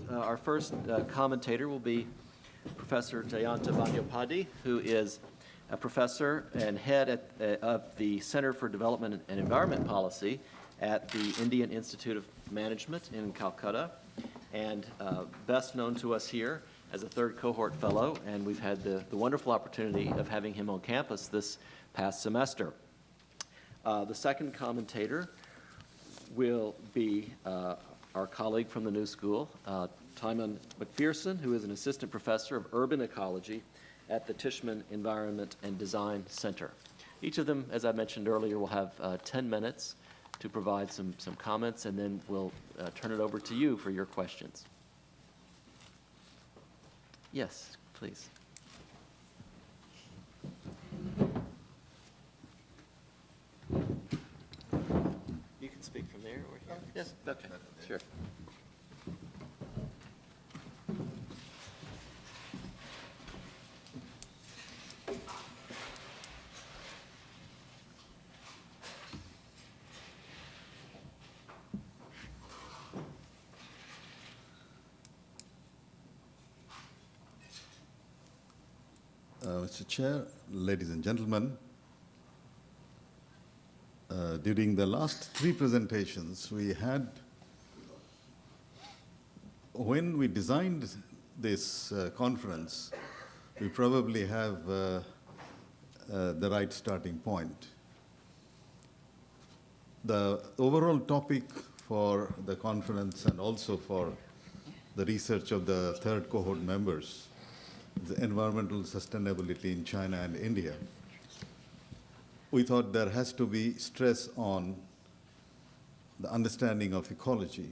Our first commentator will be Professor Jayanta Bandyopadhyay, who is a professor and head of the Center for Development and Environment Policy at the Indian Institute of Management in Calcutta, and best known to us here as a third cohort fellow, and we've had the wonderful opportunity of having him on campus this past semester. The second commentator will be our colleague from the New School, Timon McPhearson, who is an assistant professor of urban ecology at the Tishman Environment and Design Center. Each of them, as I mentioned earlier, will have 10 minutes to provide some comments, and then we'll turn it over to you for your questions. Yes, please. You can speak from there or here. Yes, okay, sure. Mr. Chair, ladies and gentlemen, during the last three presentations we had, when we designed this conference, we probably have the right starting point. The overall topic for the conference and also for the research of the third cohort members, the environmental sustainability in China and India. We thought there has to be stress on the understanding of ecology.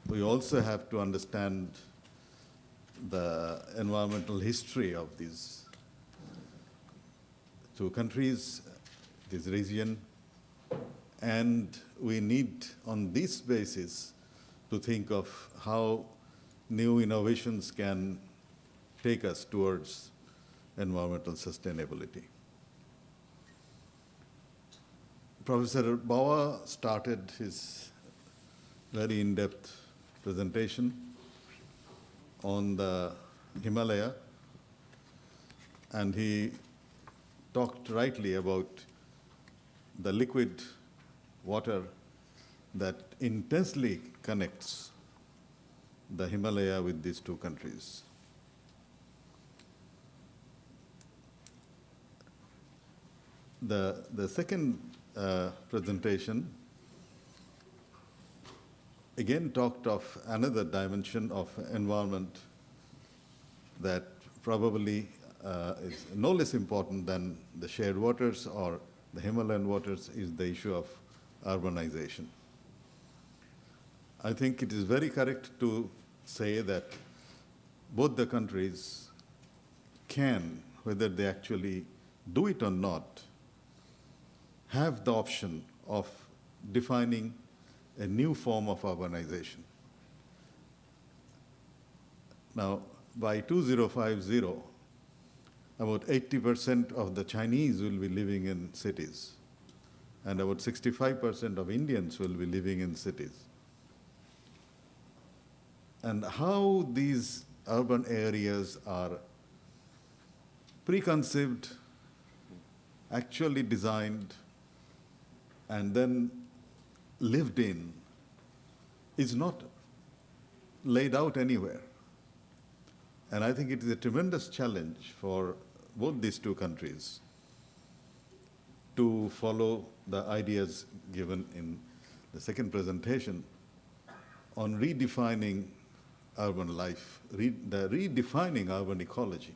We also have to understand the environmental history of these two countries, this region, and we need, on this basis, to think of how new innovations can take us towards environmental sustainability. Professor Bawa started his very in-depth presentation on the Himalaya, and he talked rightly about the liquid water that intensely connects the Himalaya with these two countries. The second presentation again talked of another dimension of environment that probably is no less important than the shared waters or the Himalayan waters, is the issue of urbanization. I think it is very correct to say that both the countries can, whether they actually do it or not, have the option of defining a new form of urbanization. Now, by 2050, about 80% of the Chinese will be living in cities, and about 65% of Indians will be living in cities. And how these urban areas are preconceived, actually designed, and then lived in is not laid out anywhere. And I think it is a tremendous challenge for both these two countries to follow the ideas given in the second presentation on redefining urban life, redefining urban ecology.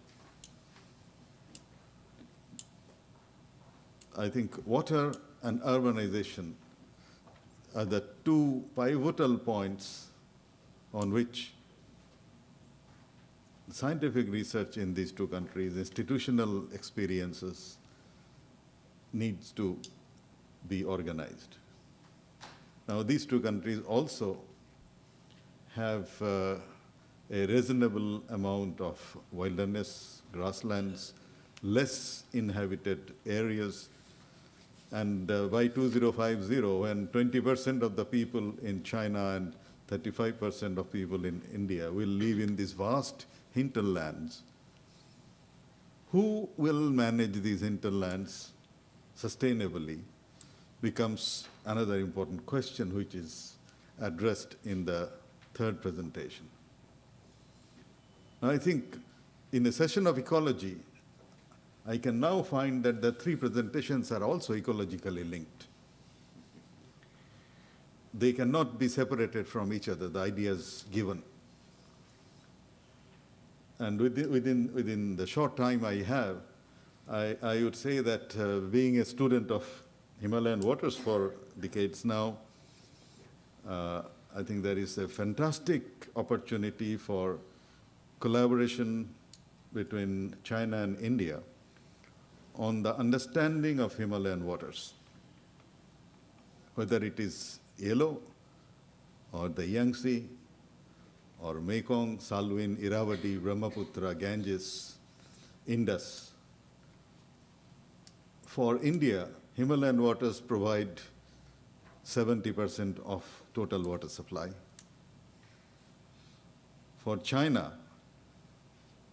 I think water and urbanization are the two pivotal points on which scientific research in these two countries, institutional experiences, needs to be organized. Now, these two countries also have a reasonable amount of wilderness, grasslands, less inhabited areas, and by 2050, when 20% of the people in China and 35% of people in India will live in these vast hinterlands. Who will manage these hinterlands sustainably becomes another important question which is addressed in the third presentation. Now, I think in a session of ecology, I can now find that the three presentations are also ecologically linked. They cannot be separated from each other, the ideas given. And within the short time I have, I would say that being a student of Himalayan waters for decades now, I think there is a fantastic opportunity for collaboration between China and India on the understanding of Himalayan waters, whether it is Yellow or the Yangtze or Mekong, Salween, Irrawaddy, Brahmaputra, Ganges, Indus. For India, Himalayan waters provide 70% of total water supply. For China,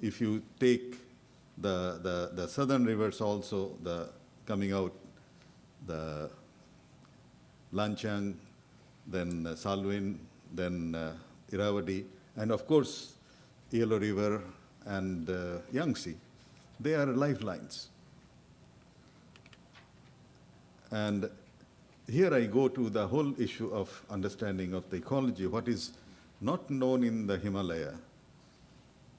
if you take the southern rivers also, coming out, the Lanchang, then Salween, then Irrawaddy, and of course, Yellow River and Yangtze, they are lifelines. And here I go to the whole issue of understanding of the ecology, what is not known in the Himalaya.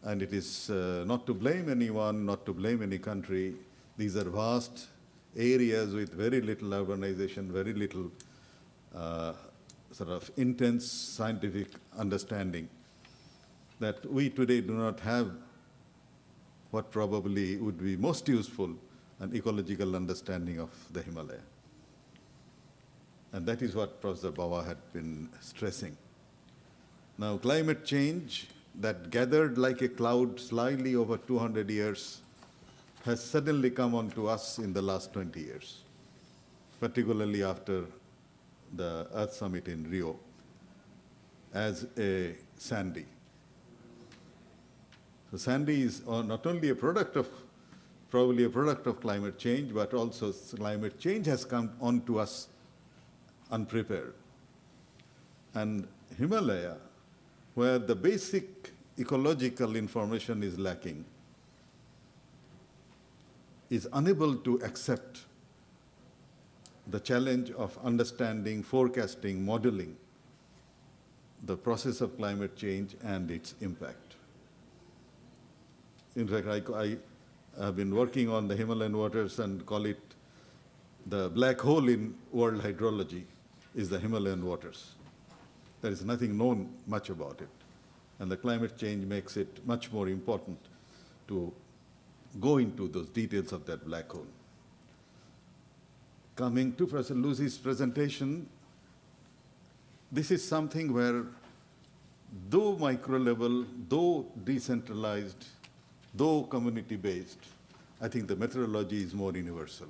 And it is not to blame anyone, not to blame any country. These are vast areas with very little urbanization, very little sort of intense scientific understanding that we today do not have what probably would be most useful, an ecological understanding of the Himalaya. And that is what Professor Bawa had been stressing. Now, climate change that gathered like a cloud slyly over 200 years has suddenly come onto us in the last 20 years, particularly after the Earth Summit in Rio, as a Sandy. So Sandy is not only probably a product of climate change, but also climate change has come onto us unprepared. And Himalaya, where the basic ecological information is lacking, is unable to accept the challenge of understanding, forecasting, modeling the process of climate change and its impact. In fact, I have been working on the Himalayan waters and call it the black hole in world hydrology is the Himalayan waters. There is nothing known much about it. And the climate change makes it much more important to go into those details of that black hole. Coming to Professor Lucy's presentation, this is something where, though micro level, though decentralized, though community-based, I think the methodology is more universal.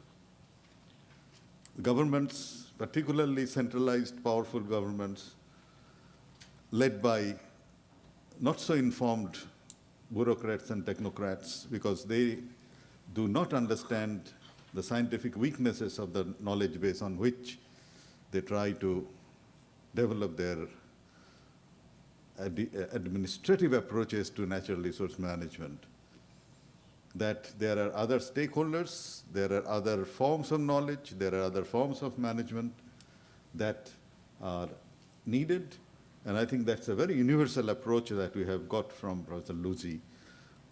Governments, particularly centralized, powerful governments, led by not so informed bureaucrats and technocrats, because they do not understand the scientific weaknesses of the knowledge base on which they try to develop their administrative approaches to natural resource management. That there are other stakeholders, there are other forms of knowledge, there are other forms of management that are needed. And I think that's a very universal approach that we have got from Professor Lucy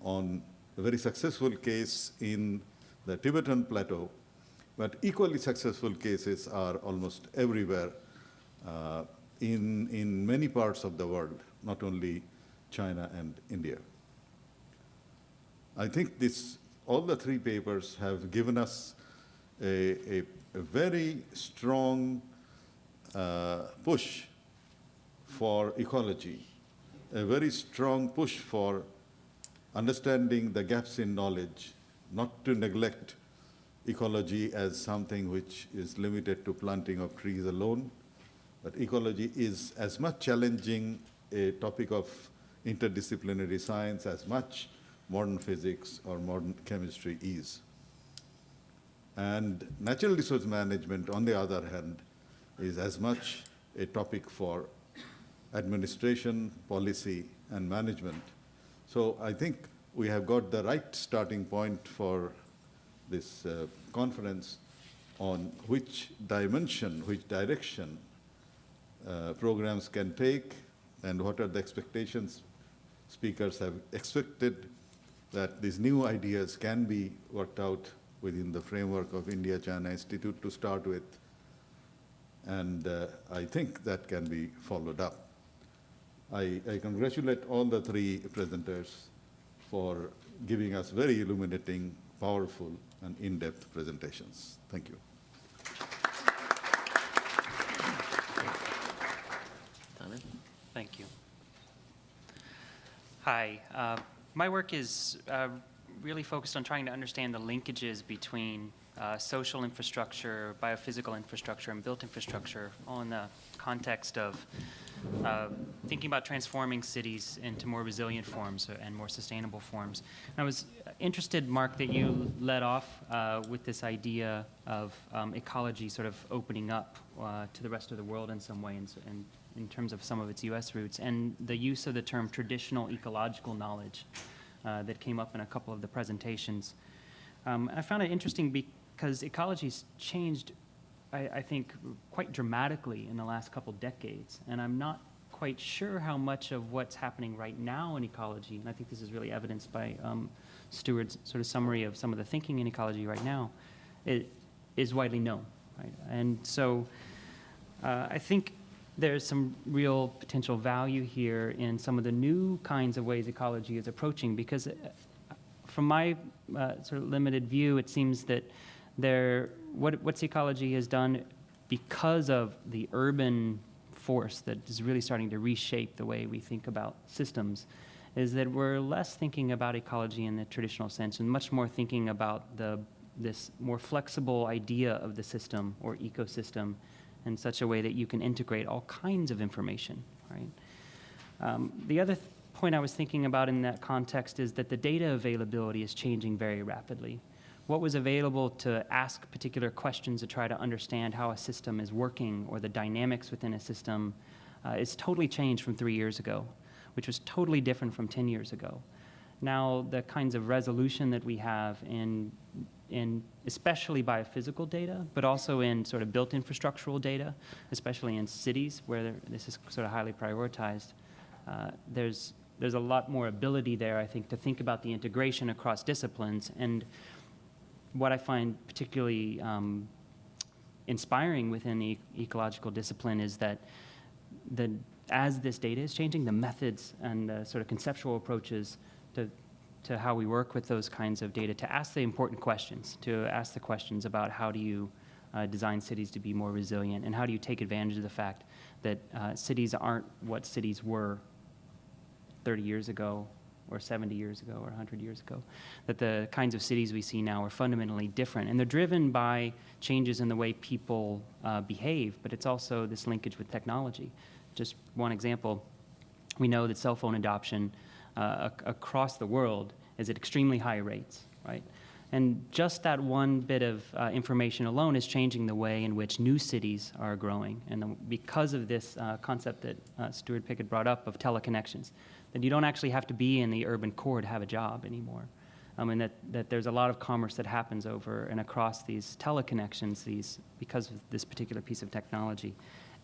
on a very successful case in the Tibetan Plateau, but equally successful cases are almost everywhere in many parts of the world, not only China and India. I think all the three papers have given us a very strong push for ecology, a very strong push for understanding the gaps in knowledge, not to neglect ecology as something which is limited to planting of trees alone, But ecology is as much challenging a topic of interdisciplinary science as much modern physics or modern chemistry is. And natural resource management, on the other hand, is as much a topic for administration, policy, and management. So I think we have got the right starting point for this conference on which dimension, which direction programs can take, and what are the expectations. Speakers have expected that these new ideas can be worked out within the framework of India-China Institute to start with, and I think that can be followed up. I congratulate all the three presenters for giving us very illuminating, powerful, and in-depth presentations. Thank you. Timon? Thank you. Hi. My work is really focused on trying to understand the linkages between social infrastructure, biophysical infrastructure, and built infrastructure, all in the context of thinking about transforming cities into more resilient forms and more sustainable forms. And I was interested, Mark, that you led off with this idea of ecology sort of opening up to the rest of the world in some way, and in terms of some of its US roots, and the use of the term traditional ecological knowledge that came up in a couple of the presentations. I found it interesting because ecology's changed, I think, quite dramatically in the last couple decades, and I'm not quite sure how much of what's happening right now in ecology, and I think this is really evidenced by Steward's sort of summary of some of the thinking in ecology right now, it is widely known, right? And so I think there's some real potential value here in some of the new kinds of ways ecology is approaching, because from my sort of limited view, it seems that what ecology has done, because of the urban force that is really starting to reshape the way we think about systems, is that we're less thinking about ecology in the traditional sense and much more thinking about this more flexible idea of the system or ecosystem in such a way that you can integrate all kinds of information, right? The other point I was thinking about in that context is that the data availability is changing very rapidly. What was available to ask particular questions to try to understand how a system is working or the dynamics within a system is totally changed from 3 years ago, which was totally different from 10 years ago. Now, the kinds of resolution that we have in especially biophysical data, but also in sort of built infrastructural data, especially in cities where this is sort of highly prioritized, there's a lot more ability there, I think, to think about the integration across disciplines. And what I find particularly inspiring within the ecological discipline is that as this data is changing, the methods and the sort of conceptual approaches to how we work with those kinds of data, to ask the important questions, to ask the questions about how do you design cities to be more resilient, and how do you take advantage of the fact that cities aren't what cities were 30 years ago, or 70 years ago, or 100 years ago, that the kinds of cities we see now are fundamentally different. And they're driven by changes in the way people behave, but it's also this linkage with technology. Just one example, we know that cell phone adoption across the world is at extremely high rates, right? And just that one bit of information alone is changing the way in which new cities are growing. And because of this concept that Steward Pickett brought up of teleconnections, that you don't actually have to be in the urban core to have a job anymore. And that there's a lot of commerce that happens over and across these teleconnections, because of this particular piece of technology.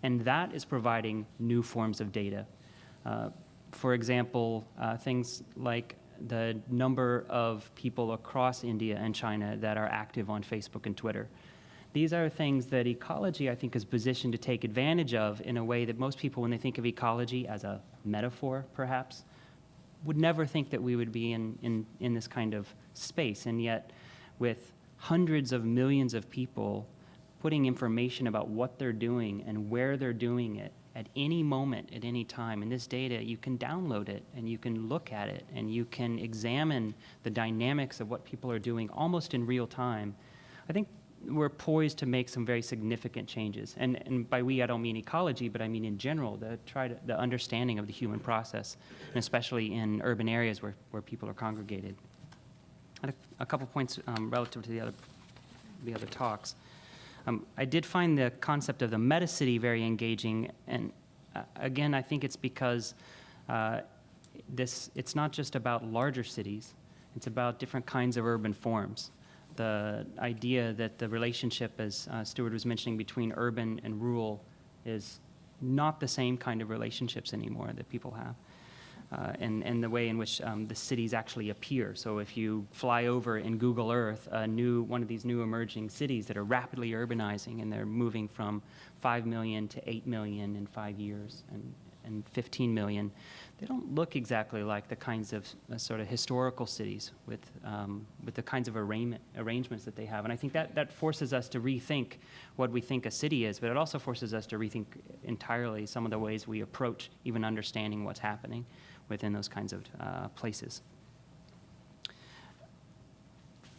And that is providing new forms of data. For example, things like the number of people across India and China that are active on Facebook and Twitter. These are things that ecology, I think, is positioned to take advantage of in a way that most people, when they think of ecology as a metaphor, perhaps, would never think that we would be in this kind of space. And yet, with hundreds of millions of people putting information about what they're doing and where they're doing it at any moment, at any time, and this data, you can download it, and you can look at it, and you can examine the dynamics of what people are doing almost in real time. I think we're poised to make some very significant changes. And by we, I don't mean ecology, but I mean in general, the understanding of the human process, and especially in urban areas where people are congregated. And a couple points relative to the other talks. I did find the concept of the meta-city very engaging, and again, I think it's because it's not just about larger cities, it's about different kinds of urban forms. The idea that the relationship, as Steward was mentioning, between urban and rural is not the same kind of relationships anymore that people have. And the way in which the cities actually appear. So if you fly over in Google Earth one of these new emerging cities that are rapidly urbanizing, and they're moving from 5 million to 8 million in 5 years, and 15 million, they don't look exactly like the kinds of sort of historical cities with the kinds of arrangements that they have. And I think that forces us to rethink what we think a city is, but it also forces us to rethink entirely some of the ways we approach even understanding what's happening within those kinds of places.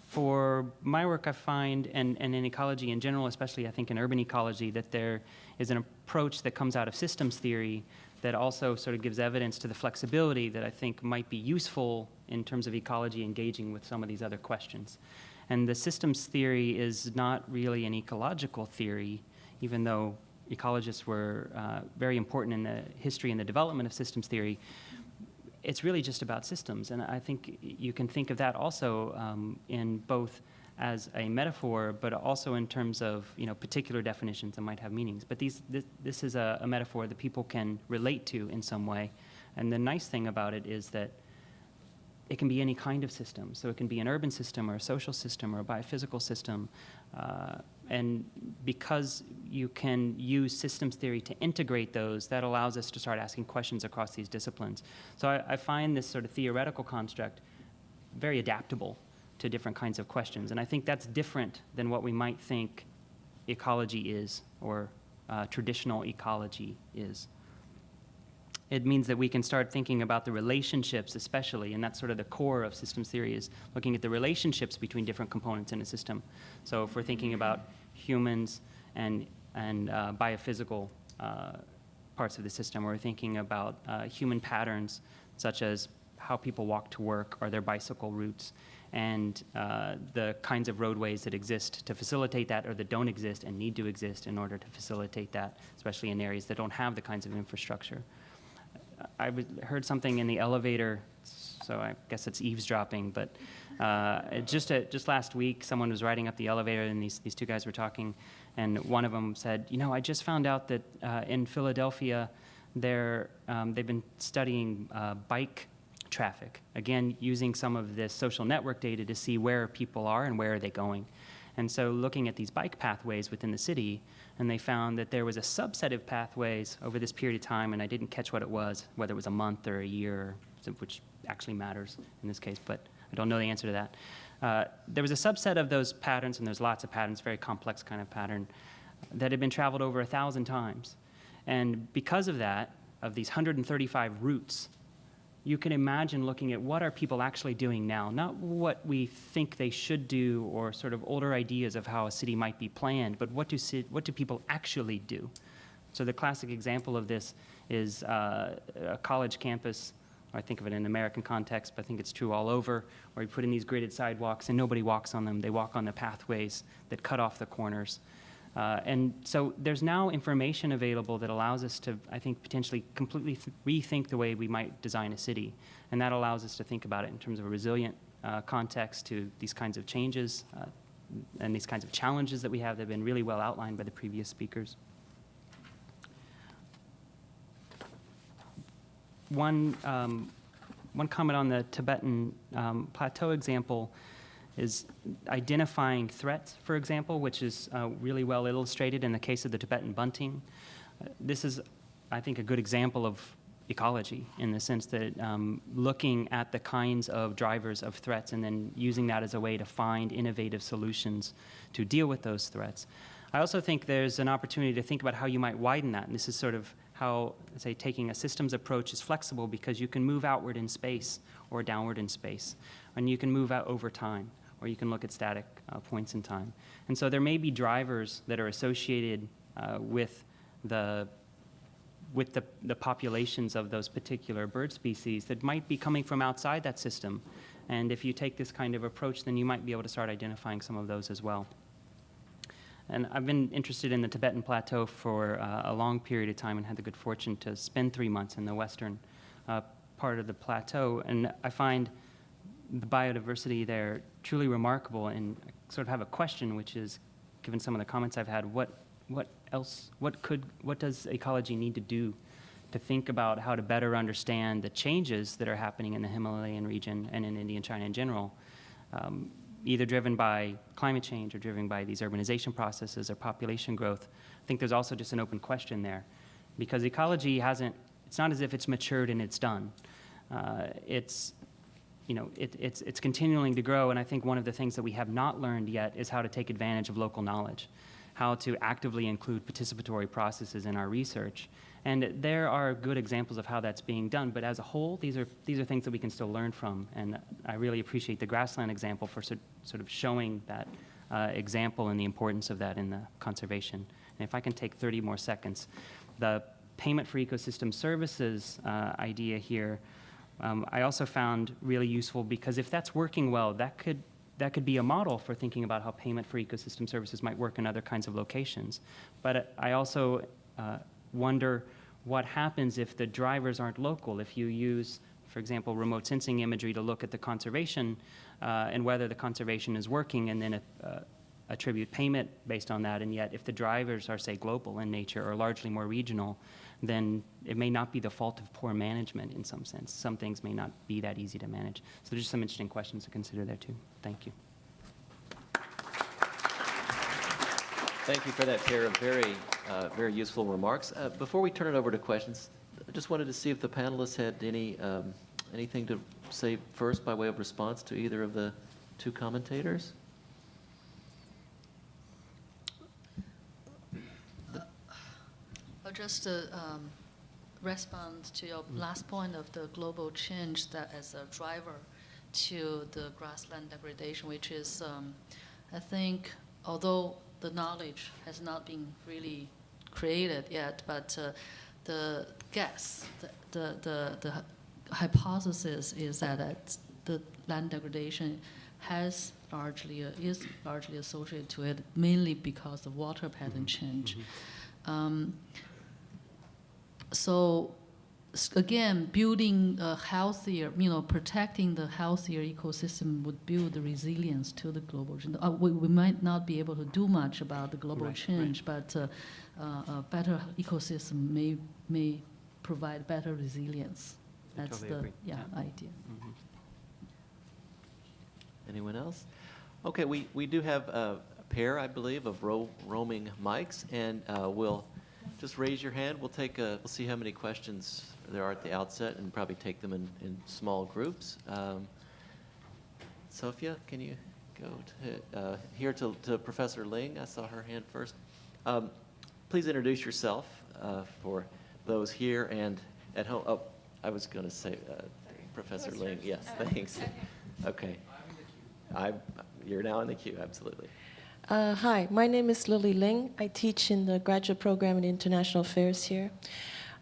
For my work, I find, and in ecology in general, especially I think in urban ecology, that there is an approach that comes out of systems theory that also sort of gives evidence to the flexibility that I think might be useful in terms of ecology engaging with some of these other questions. And the systems theory is not really an ecological theory, even though ecologists were very important in the history and the development of systems theory. It's really just about systems, and I think you can think of that also in both as a metaphor, but also in terms of particular definitions that might have meanings. But this is a metaphor that people can relate to in some way, and the nice thing about it is that it can be any kind of system. So it can be an urban system or a social system or a biophysical system, and because you can use systems theory to integrate those, that allows us to start asking questions across these disciplines. So I find this sort of theoretical construct very adaptable to different kinds of questions. And I think that's different than what we might think ecology is, or traditional ecology is. It means that we can start thinking about the relationships especially, and that's sort of the core of systems theory, is looking at the relationships between different components in a system. So if we're thinking about humans and biophysical parts of the system, or we're thinking about human patterns, such as how people walk to work or their bicycle routes, and the kinds of roadways that exist to facilitate that, or that don't exist and need to exist in order to facilitate that, especially in areas that don't have the kinds of infrastructure. I heard something in the elevator, so I guess it's eavesdropping, but just last week, someone was riding up the elevator, and these two guys were talking, and one of them said, I just found out that in Philadelphia, they've been studying bike traffic, again, using some of this social network data to see where people are and where are they going. And so looking at these bike pathways within the city, and they found that there was a subset of pathways over this period of time, and I didn't catch what it was, whether it was a month or a year, which actually matters in this case, but I don't know the answer to that. There was a subset of those patterns, and there's lots of patterns, very complex kind of pattern, that had been traveled over 1,000 times. And because of that, of these 135 routes, you can imagine looking at what are people actually doing now, not what we think they should do or sort of older ideas of how a city might be planned, but what do people actually do? So the classic example of this is a college campus. I think of it in an American context, but I think it's true all over, where you put in these gridded sidewalks and nobody walks on them. They walk on the pathways that cut off the corners. And so there's now information available that allows us to, I think, potentially completely rethink the way we might design a city. And that allows us to think about it in terms of a resilient context to these kinds of changes and these kinds of challenges that we have that have been really well outlined by the previous speakers. One comment on the Tibetan Plateau example is identifying threats, for example, which is really well illustrated in the case of the Tibetan bunting. This is, I think, a good example of ecology in the sense that looking at the kinds of drivers of threats and then using that as a way to find innovative solutions to deal with those threats. I also think there's an opportunity to think about how you might widen that, and this is sort of how, say, taking a systems approach is flexible because you can move outward in space or downward in space, and you can move out over time, or you can look at static points in time. And so there may be drivers that are associated with the populations of those particular bird species that might be coming from outside that system. And if you take this kind of approach, then you might be able to start identifying some of those as well. And I've been interested in the Tibetan Plateau for a long period of time and had the good fortune to spend 3 months in the western part of the plateau. And I find the biodiversity there truly remarkable, and I sort of have a question, which is, given some of the comments I've had, what does ecology need to do to think about how to better understand the changes that are happening in the Himalayan region and in India and China in general, either driven by climate change or driven by these urbanization processes or population growth? I think there's also just an open question there, because ecology it's not as if it's matured and it's done. It's continuing to grow, and I think one of the things that we have not learned yet is how to take advantage of local knowledge, how to actively include participatory processes in our research. And there are good examples of how that's being done, but as a whole, these are things that we can still learn from, and I really appreciate the grassland example for sort of showing that example and the importance of that in the conservation. And if I can take 30 more seconds, the payment for ecosystem services idea here, I also found really useful, because if that's working well, that could be a model for thinking about how payment for ecosystem services might work in other kinds of locations. But I also wonder what happens if the drivers aren't local. If you use, for example, remote sensing imagery to look at the conservation and whether the conservation is working, and then attribute payment based on that, and yet if the drivers are, say, global in nature or largely more regional, then it may not be the fault of poor management in some sense. Some things may not be that easy to manage. So there's just some interesting questions to consider there too. Thank you. Thank you for that pair of very useful remarks. Before we turn it over to questions, I just wanted to see if the panelists had anything to say first by way of response to either of the two commentators. I'll just respond to your last point of the global change that as a driver to the grassland degradation, which is, I think, although the knowledge has not been really created yet, but the guess, the hypothesis is that the land degradation is largely associated to it, mainly because of water pattern change. So again, building a healthier, protecting the healthier ecosystem would build the resilience to the global change. We might not be able to do much about the global change, but a better ecosystem may provide better resilience. That's totally the agree. idea. Mm-hmm. Anyone else? Okay, we do have a pair, I believe, of roaming mics, and we'll just raise your hand. We'll see how many questions there are at the outset, and probably take them in small groups. Sophia, can you go to here to Professor Ling? I saw her hand first. Please introduce yourself for those here and at home. Oh, I was going to say Professor Ling. Yes, thanks. Okay. You're now in the queue, absolutely. Hi, my name is Lily Ling. I teach in the graduate program in international affairs here.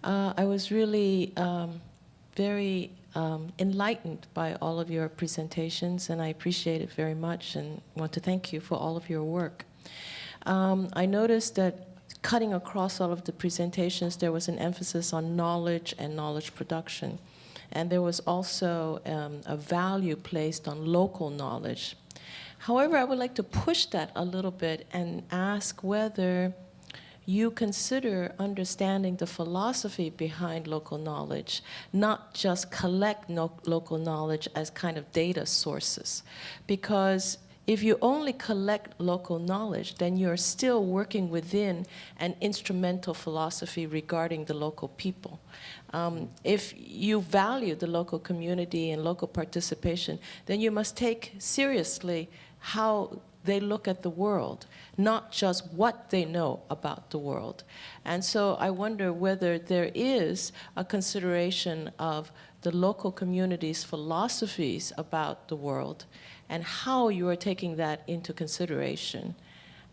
I was really very enlightened by all of your presentations, and I appreciate it very much and want to thank you for all of your work. I noticed that cutting across all of the presentations, there was an emphasis on knowledge and knowledge production. And there was also a value placed on local knowledge. However, I would like to push that a little bit and ask whether you consider understanding the philosophy behind local knowledge, not just collect local knowledge as kind of data sources. Because if you only collect local knowledge, then you're still working within an instrumental philosophy regarding the local people. If you value the local community and local participation, then you must take seriously how they look at the world, not just what they know about the world. And so I wonder whether there is a consideration of the local community's philosophies about the world and how you are taking that into consideration.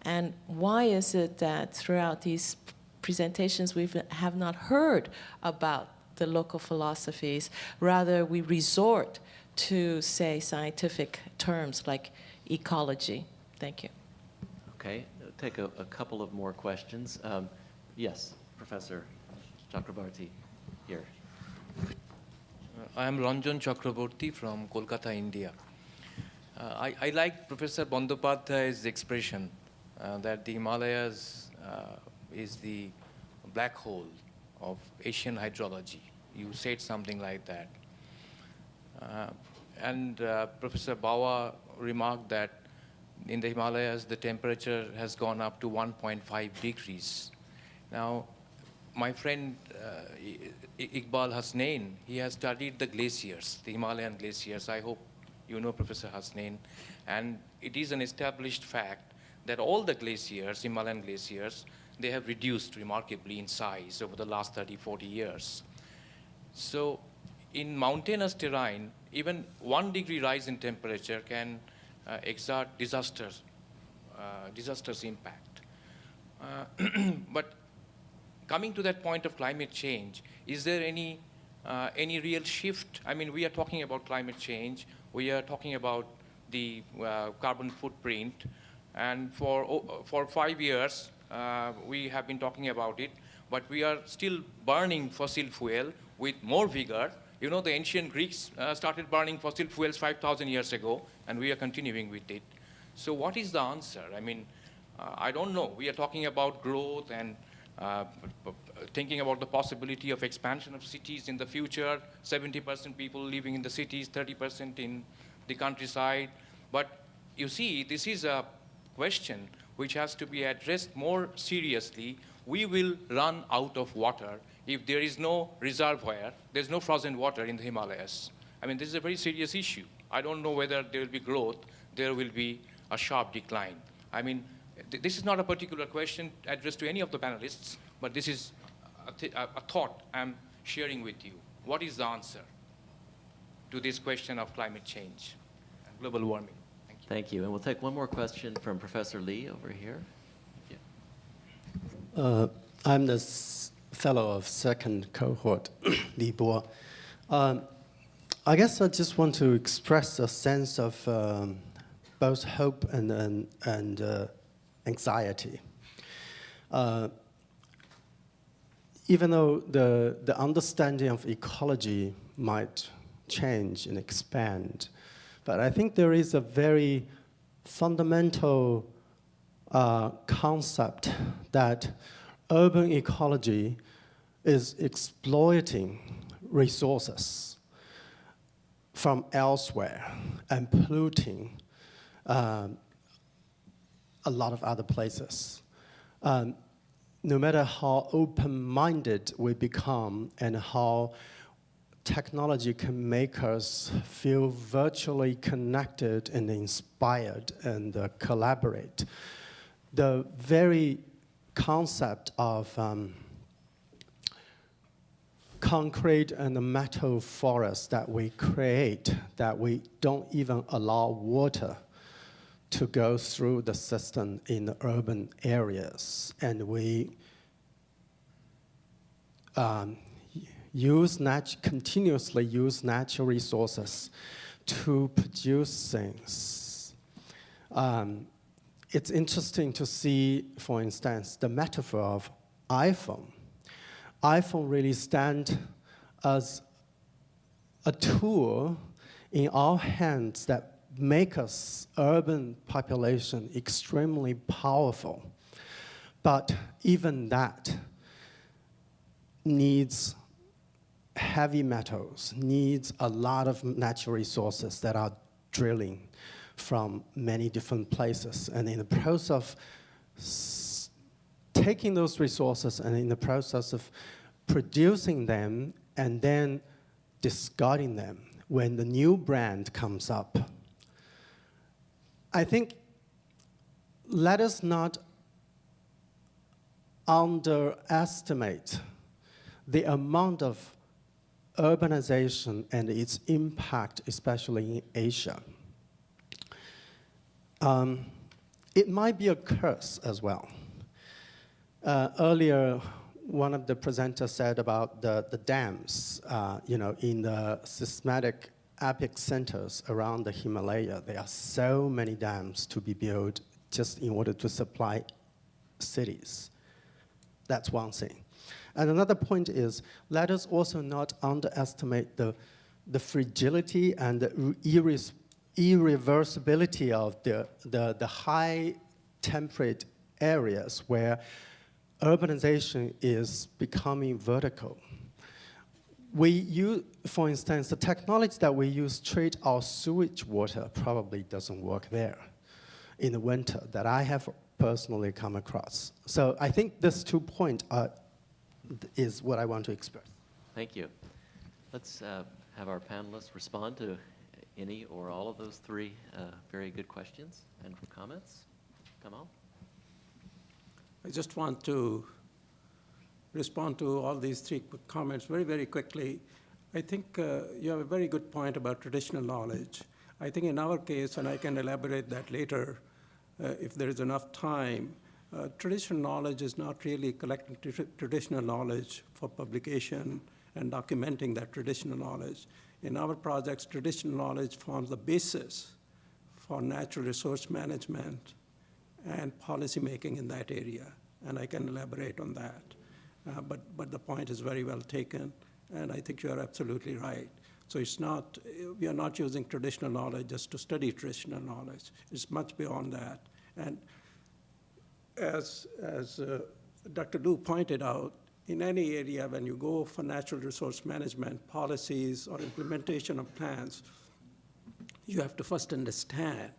And why is it that throughout these presentations we have not heard about the local philosophies? Rather, we resort to, say, scientific terms like ecology. Thank you. Okay, take a couple of more questions. Yes, Professor Chakrabarty, here. I am Ranjan Chakraborty from Kolkata, India. I like Professor Bandyopadhyay's expression that the Himalayas is the black hole of Asian hydrology. You said something like that. Professor Bawa remarked that in the Himalayas, the temperature has gone up to 1.5 degrees. Now, my friend Iqbal Hasnain, he has studied the glaciers, the Himalayan glaciers. I hope you know Professor Hasnain. And it is an established fact that all the glaciers, Himalayan glaciers, they have reduced remarkably in size over the last 30, 40 years. So in mountainous terrain, even 1 degree rise in temperature can exert disastrous impact. But coming to that point of climate change, is there any real shift? I mean, we are talking about climate change. We are talking about the carbon footprint. And for 5 years, we have been talking about it. But we are still burning fossil fuel with more vigor. You know, the ancient Greeks started burning fossil fuels 5,000 years ago, and we are continuing with it. So what is the answer? I mean, I don't know. We are talking about growth and thinking about the possibility of expansion of cities in the future, 70% people living in the cities, 30% in the countryside. But you see, this is a question which has to be addressed more seriously. We will run out of water if there is no reservoir, there's no frozen water in the Himalayas. I mean, this is a very serious issue. I don't know whether there will be growth, there will be a sharp decline. I mean, this is not a particular question addressed to any of the panelists, but this is a thought I'm sharing with you. What is the answer to this question of climate change and global warming? Thank you. Thank you. And we'll take one more question from Professor Lee over here. I'm the fellow of second cohort, Li Bo. I guess I just want to express a sense of both hope and anxiety. Even though the understanding of ecology might change and expand, but I think there is a very fundamental concept that urban ecology is exploiting resources from elsewhere and polluting a lot of other places. No matter how open-minded we become and how technology can make us feel virtually connected and inspired and collaborate, the very concept of concrete and metal forests that we create, that we don't even allow water to go through the system in the urban areas. And we continuously use natural resources to produce things. It's interesting to see, for instance, the metaphor of iPhone. iPhone really stands as a tool in our hands that make us urban population extremely powerful. But even that needs heavy metals, needs a lot of natural resources that are drilling from many different places. And in the process of taking those resources and in the process of producing them and then discarding them when the new brand comes up, I think let us not underestimate the amount of urbanization and its impact, especially in Asia. It might be a curse as well. Earlier, one of the presenters said about the dams, in the systematic epicenters around the Himalaya. There are so many dams to be built just in order to supply cities. That's one thing. And another point is, let us also not underestimate the fragility and the irreversibility of the high temperate areas where urbanization is becoming vertical. For instance, the technology that we use to treat our sewage water probably doesn't work there in the winter that I have personally come across. So I think these 2 points is what I want to express. Thank you. Let's have our panelists respond to any or all of those 3 very good questions and comments. Kamal? I just want to respond to all these 3 quick comments very, very quickly. I think you have a very good point about traditional knowledge. I think in our case, and I can elaborate that later if there is enough time, traditional knowledge is not really collecting traditional knowledge for publication and documenting that traditional knowledge. In our projects, traditional knowledge forms the basis for natural resource management and policymaking in that area, and I can elaborate on that. But the point is very well taken, and I think you are absolutely right. So we are not using traditional knowledge just to study traditional knowledge. It's much beyond that. And as Dr. Liu pointed out, in any area, when you go for natural resource management policies or implementation of plans, you have to first understand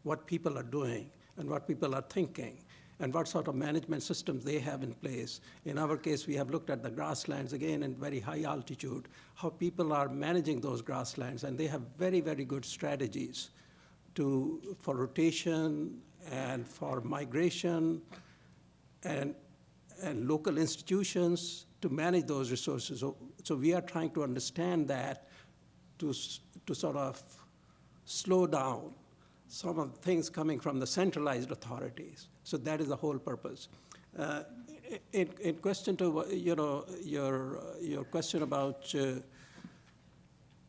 what people are doing and what people are thinking and what sort of management systems they have in place. In our case, we have looked at the grasslands, again, in very high altitude, how people are managing those grasslands, and they have very, very good strategies for rotation and for migration and local institutions to manage those resources. So we are trying to understand that to sort of slow down some of the things coming from the centralized authorities. So that is the whole purpose. In question to your question about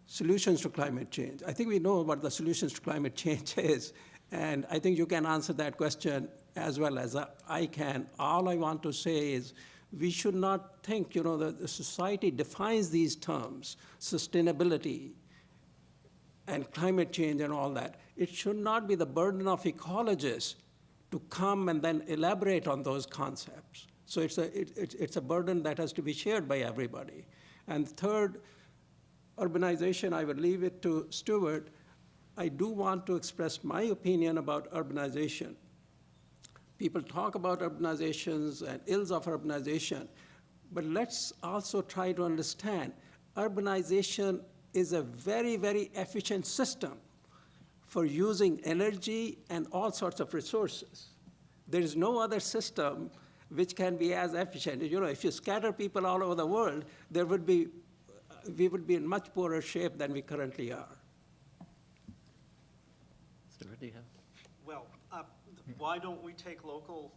solutions to climate change, I think we know what the solutions to climate change is, and I think you can answer that question as well as I can. All I want to say is we should not think, that the society defines these terms, sustainability and climate change and all that. It should not be the burden of ecologists to come and then elaborate on those concepts. So it's a burden that has to be shared by everybody. And third, urbanization, I would leave it to Steward. I do want to express my opinion about urbanization. People talk about urbanizations and ills of urbanization, but let's also try to understand urbanization is a very, very efficient system for using energy and all sorts of resources. There is no other system which can be as efficient. If you scatter people all over the world, we would be in much poorer shape than we currently are. Steward, do you have? Well, why don't we take local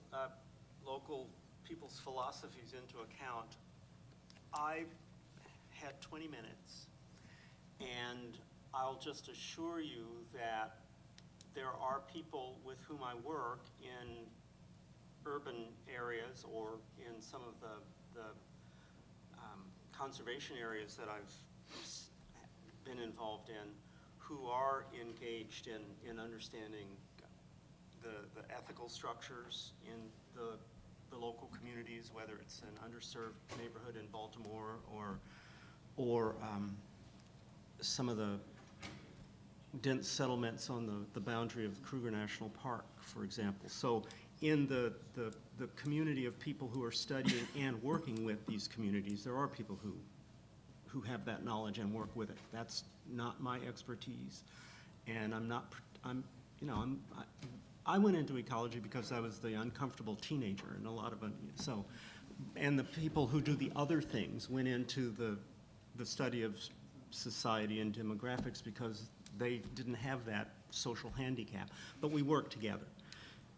people's philosophies into account? I had 20 minutes, and I'll just assure you that there are people with whom I work in urban areas or in some of the conservation areas that I've been involved in who are engaged in understanding the ethical structures in the local communities, whether it's an underserved neighborhood in Baltimore or some of the dense settlements on the boundary of Kruger National Park, for example. So in the community of people who are studying and working with these communities, there are people who have that knowledge and work with it. That's not my expertise, and I went into ecology because I was the uncomfortable teenager, and a lot of and the people who do the other things went into the study of society and demographics because they didn't have that social handicap. But we work together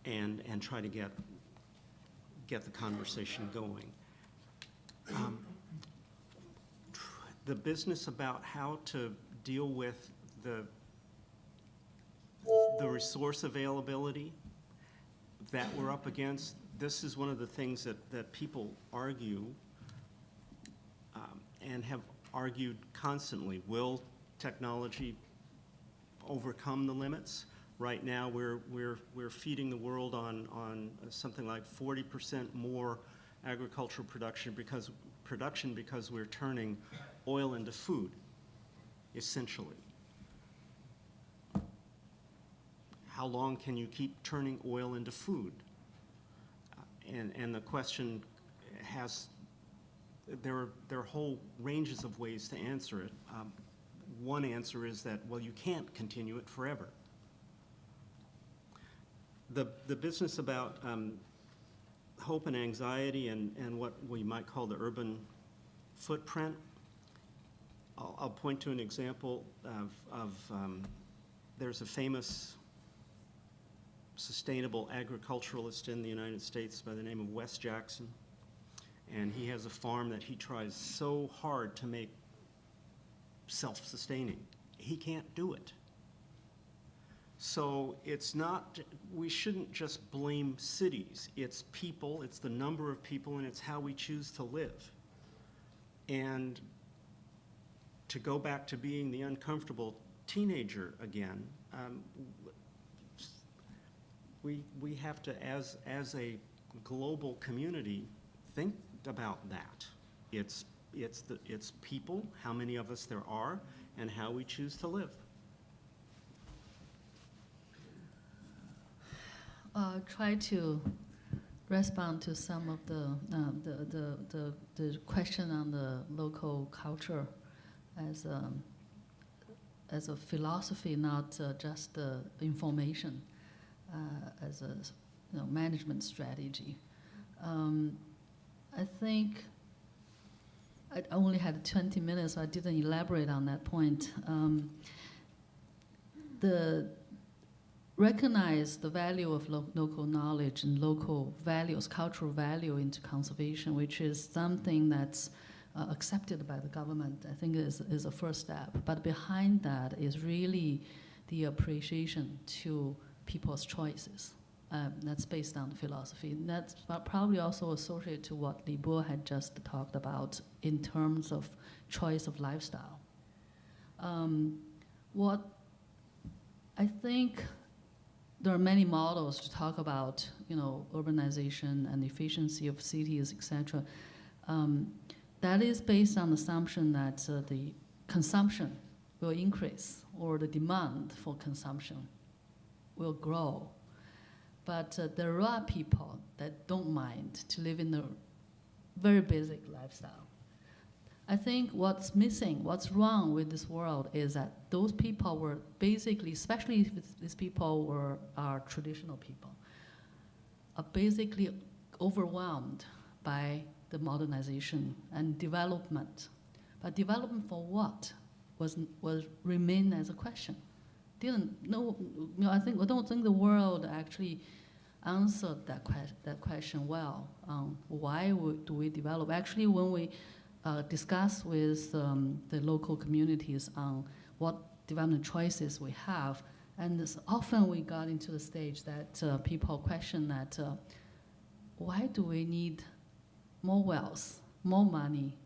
and try to get the conversation going. The business about how to deal with the resource availability that we're up against, this is one of the things that people argue and have argued constantly. Will technology overcome the limits? Right now, we're feeding the world on something like 40% more agricultural production because we're turning oil into food, essentially. How long can you keep turning oil into food? And the question has, there are whole ranges of ways to answer it. One answer is that, well, you can't continue it forever. The business about hope and anxiety and what we might call the urban footprint, I'll point to an example of there's a famous sustainable agriculturalist in the United States by the name of Wes Jackson, and he has a farm that he tries so hard to make self-sustaining. He can't do it. So it's not, we shouldn't just blame cities. It's people, it's the number of people, and it's how we choose to live. And to go back to being the uncomfortable teenager again, we have to, as a global community, think about that. It's people, how many of us there are, and how we choose to live. Try to respond to some of the question on the local culture as a philosophy, not just information, as a management strategy. I think I only had 20 minutes, so I didn't elaborate on that point. Recognize the value of local knowledge and local values, cultural value into conservation, which is something that's accepted by the government, I think is a first step. But behind that is really the appreciation to people's choices. That's based on the philosophy. And that's probably also associated to what Li Bo had just talked about in terms of choice of lifestyle. What I think there are many models to talk about, urbanization and efficiency of cities, etc. That is based on the assumption that the consumption will increase or the demand for consumption will grow. But there are people that don't mind to live in a very basic lifestyle. I think what's missing, what's wrong with this world is that those people were basically, especially if these people are traditional people, are basically overwhelmed by the modernization and development. But development for what was remain as a question. Didn't know, I don't think the world actually answered that question well. Why do we develop? Actually, when we discuss with the local communities on what development choices we have, and often we got into the stage that people question that why do we need more wealth, more money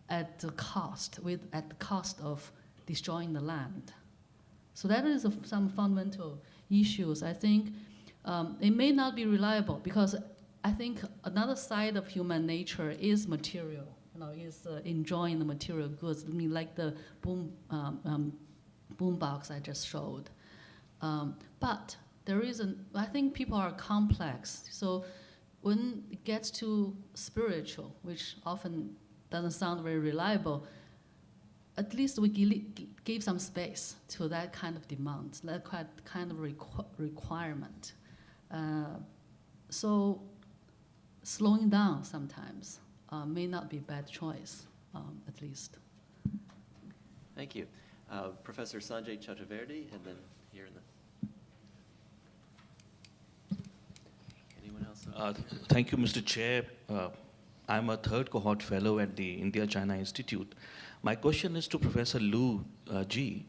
at the cost of destroying the land? So that is some fundamental issues. I think it may not be reliable because I think another side of human nature is material, is enjoying the material goods. I mean, like the boom box I just showed. But there is I think people are complex. So when it gets to spiritual, which often doesn't sound very reliable, at least we give some space to that kind of demand, that kind of requirement. So slowing down sometimes may not be a bad choice, at least. Thank you. Professor Sanjay Chakravarty, and then here in the... Anyone else? Thank you, Mr. Chair. I'm a third cohort fellow at the India-China Institute. My question is to Professor Lu Ji.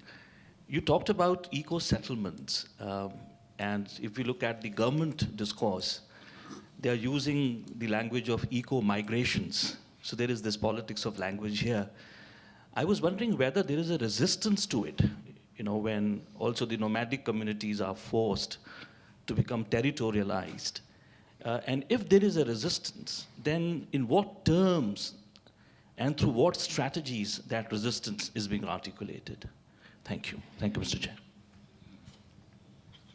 You talked about eco-settlements, and if we look at the government discourse, they are using the language of eco-migrations. So there is this politics of language here. I was wondering whether there is a resistance to it, when also the nomadic communities are forced to become territorialized. And if there is a resistance, then in what terms and through what strategies that resistance is being articulated? Thank you. Thank you, Mr. Chair.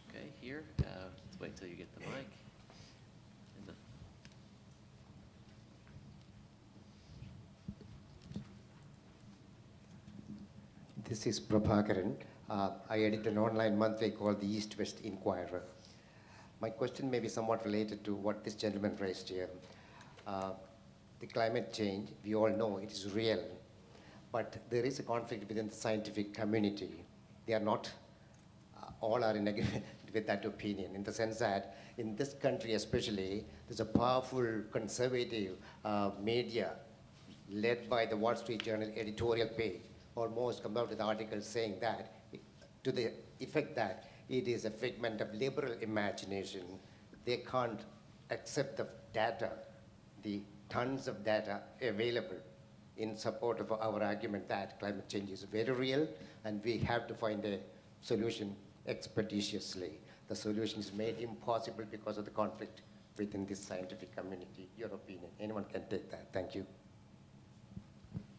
Okay, here. Let's wait till you get the mic. And the... This is Prabhakaran. I edit an online monthly called the East-West Inquirer. My question may be somewhat related to what this gentleman raised here. The climate change, we all know it is real, but there is a conflict within the scientific community. They are not, all are in agreement with that opinion, in the sense that in this country especially, there's a powerful conservative media led by the Wall Street Journal editorial page, almost come out with articles saying that, to the effect that it is a figment of liberal imagination. They can't accept the data, the tons of data available in support of our argument that climate change is very real and we have to find a solution expeditiously. The solution is made impossible because of the conflict within this scientific community. Your opinion, anyone can take that. Thank you.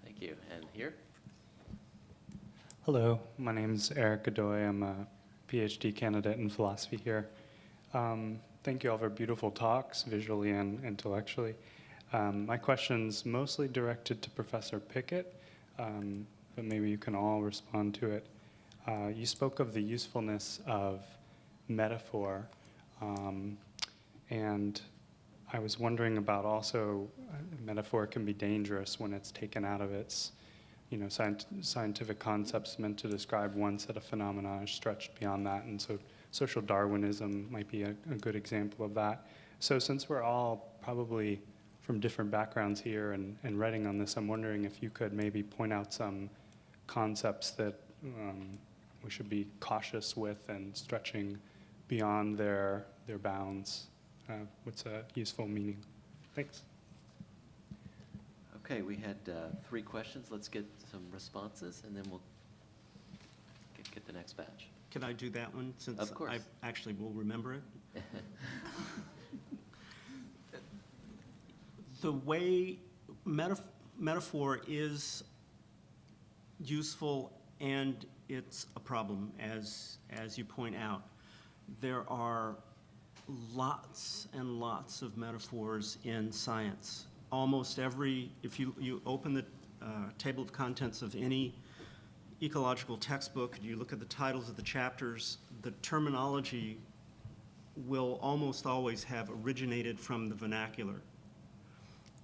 Thank you. And here? Hello, my name is Eric Godoy. I'm a PhD candidate in philosophy here. Thank you all for beautiful talks, visually and intellectually. My question's mostly directed to Professor Pickett, but maybe you can all respond to it. You spoke of the usefulness of metaphor, and I was wondering about also, metaphor can be dangerous when it's taken out of its scientific concepts meant to describe one set of phenomena are stretched beyond that, and so social Darwinism might be a good example of that. So since we're all probably from different backgrounds here and writing on this, I'm wondering if you could maybe point out some concepts that we should be cautious with and stretching beyond their bounds. What's a useful meaning? Thanks. Okay, we had 3 questions. Let's get some responses, and then we'll get the next batch. Can I do that one, since Of course. I actually will remember it? The way metaphor is useful and it's a problem, as you point out. There are lots and lots of metaphors in science. Almost every, if you open the table of contents of any ecological textbook, and you look at the titles of the chapters, the terminology will almost always have originated from the vernacular.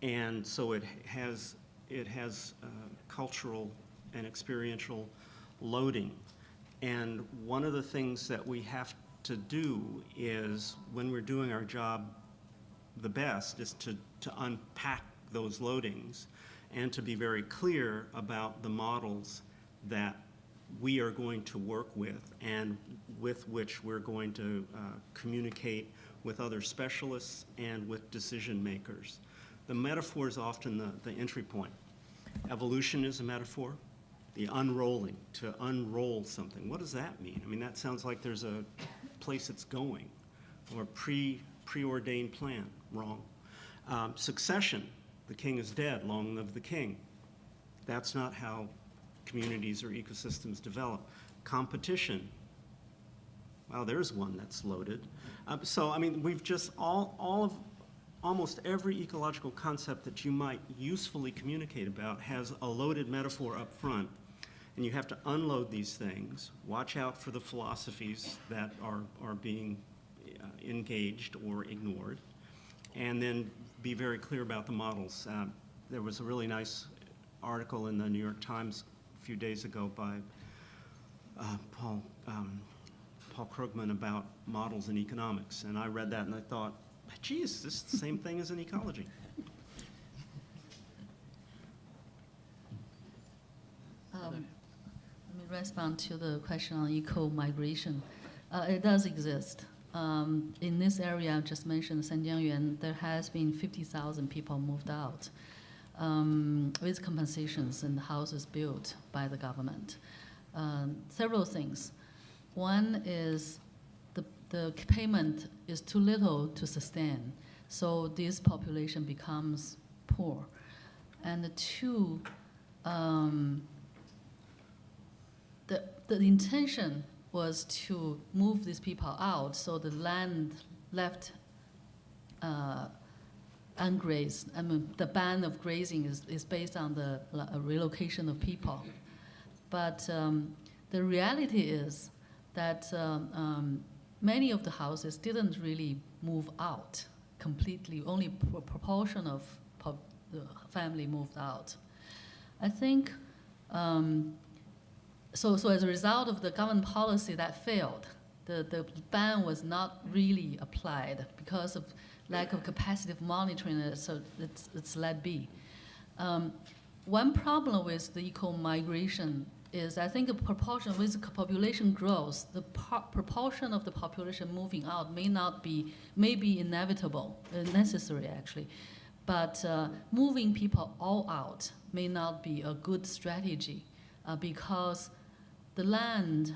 And so it has cultural and experiential loading. And one of the things that we have to do is, when we're doing our job the best, is to unpack those loadings and to be very clear about the models that we are going to work with and with which we're going to communicate with other specialists and with decision makers. The metaphor is often the entry point. Evolution is a metaphor. The unrolling, to unroll something. What does that mean? I mean, that sounds like there's a place it's going, or preordained plan. Wrong. Succession, the king is dead, long live the king. That's not how communities or ecosystems develop. Competition, well, there's one that's loaded. So, I mean, we've just almost every ecological concept that you might usefully communicate about has a loaded metaphor up front. and you have to unload these things, watch out for the philosophies that are being engaged or ignored, and then be very clear about the models. There was a really nice article in the New York Times a few days ago by Paul Krugman about models in economics, and I read that and I thought, geez, this is the same thing as in ecology. Let me respond to the question on eco-migration. It does exist. In this area I just mentioned, Sanjiangyuan, there has been 50,000 people moved out with compensations and houses built by the government. Several things. One is the payment is too little to sustain, so this population becomes poor. And two, the intention was to move these people out, so the land left ungrazed. I mean, the ban of grazing is based on the relocation of people. But the reality is that many of the houses didn't really move out completely. Only a proportion of the family moved out. I think, so as a result of the government policy that failed, the ban was not really applied because of lack of capacity of monitoring it, so it's let be. One problem with the eco-migration is I think a proportion with population growth, the proportion of the population moving out may be inevitable, necessary actually, but moving people all out may not be a good strategy because the land,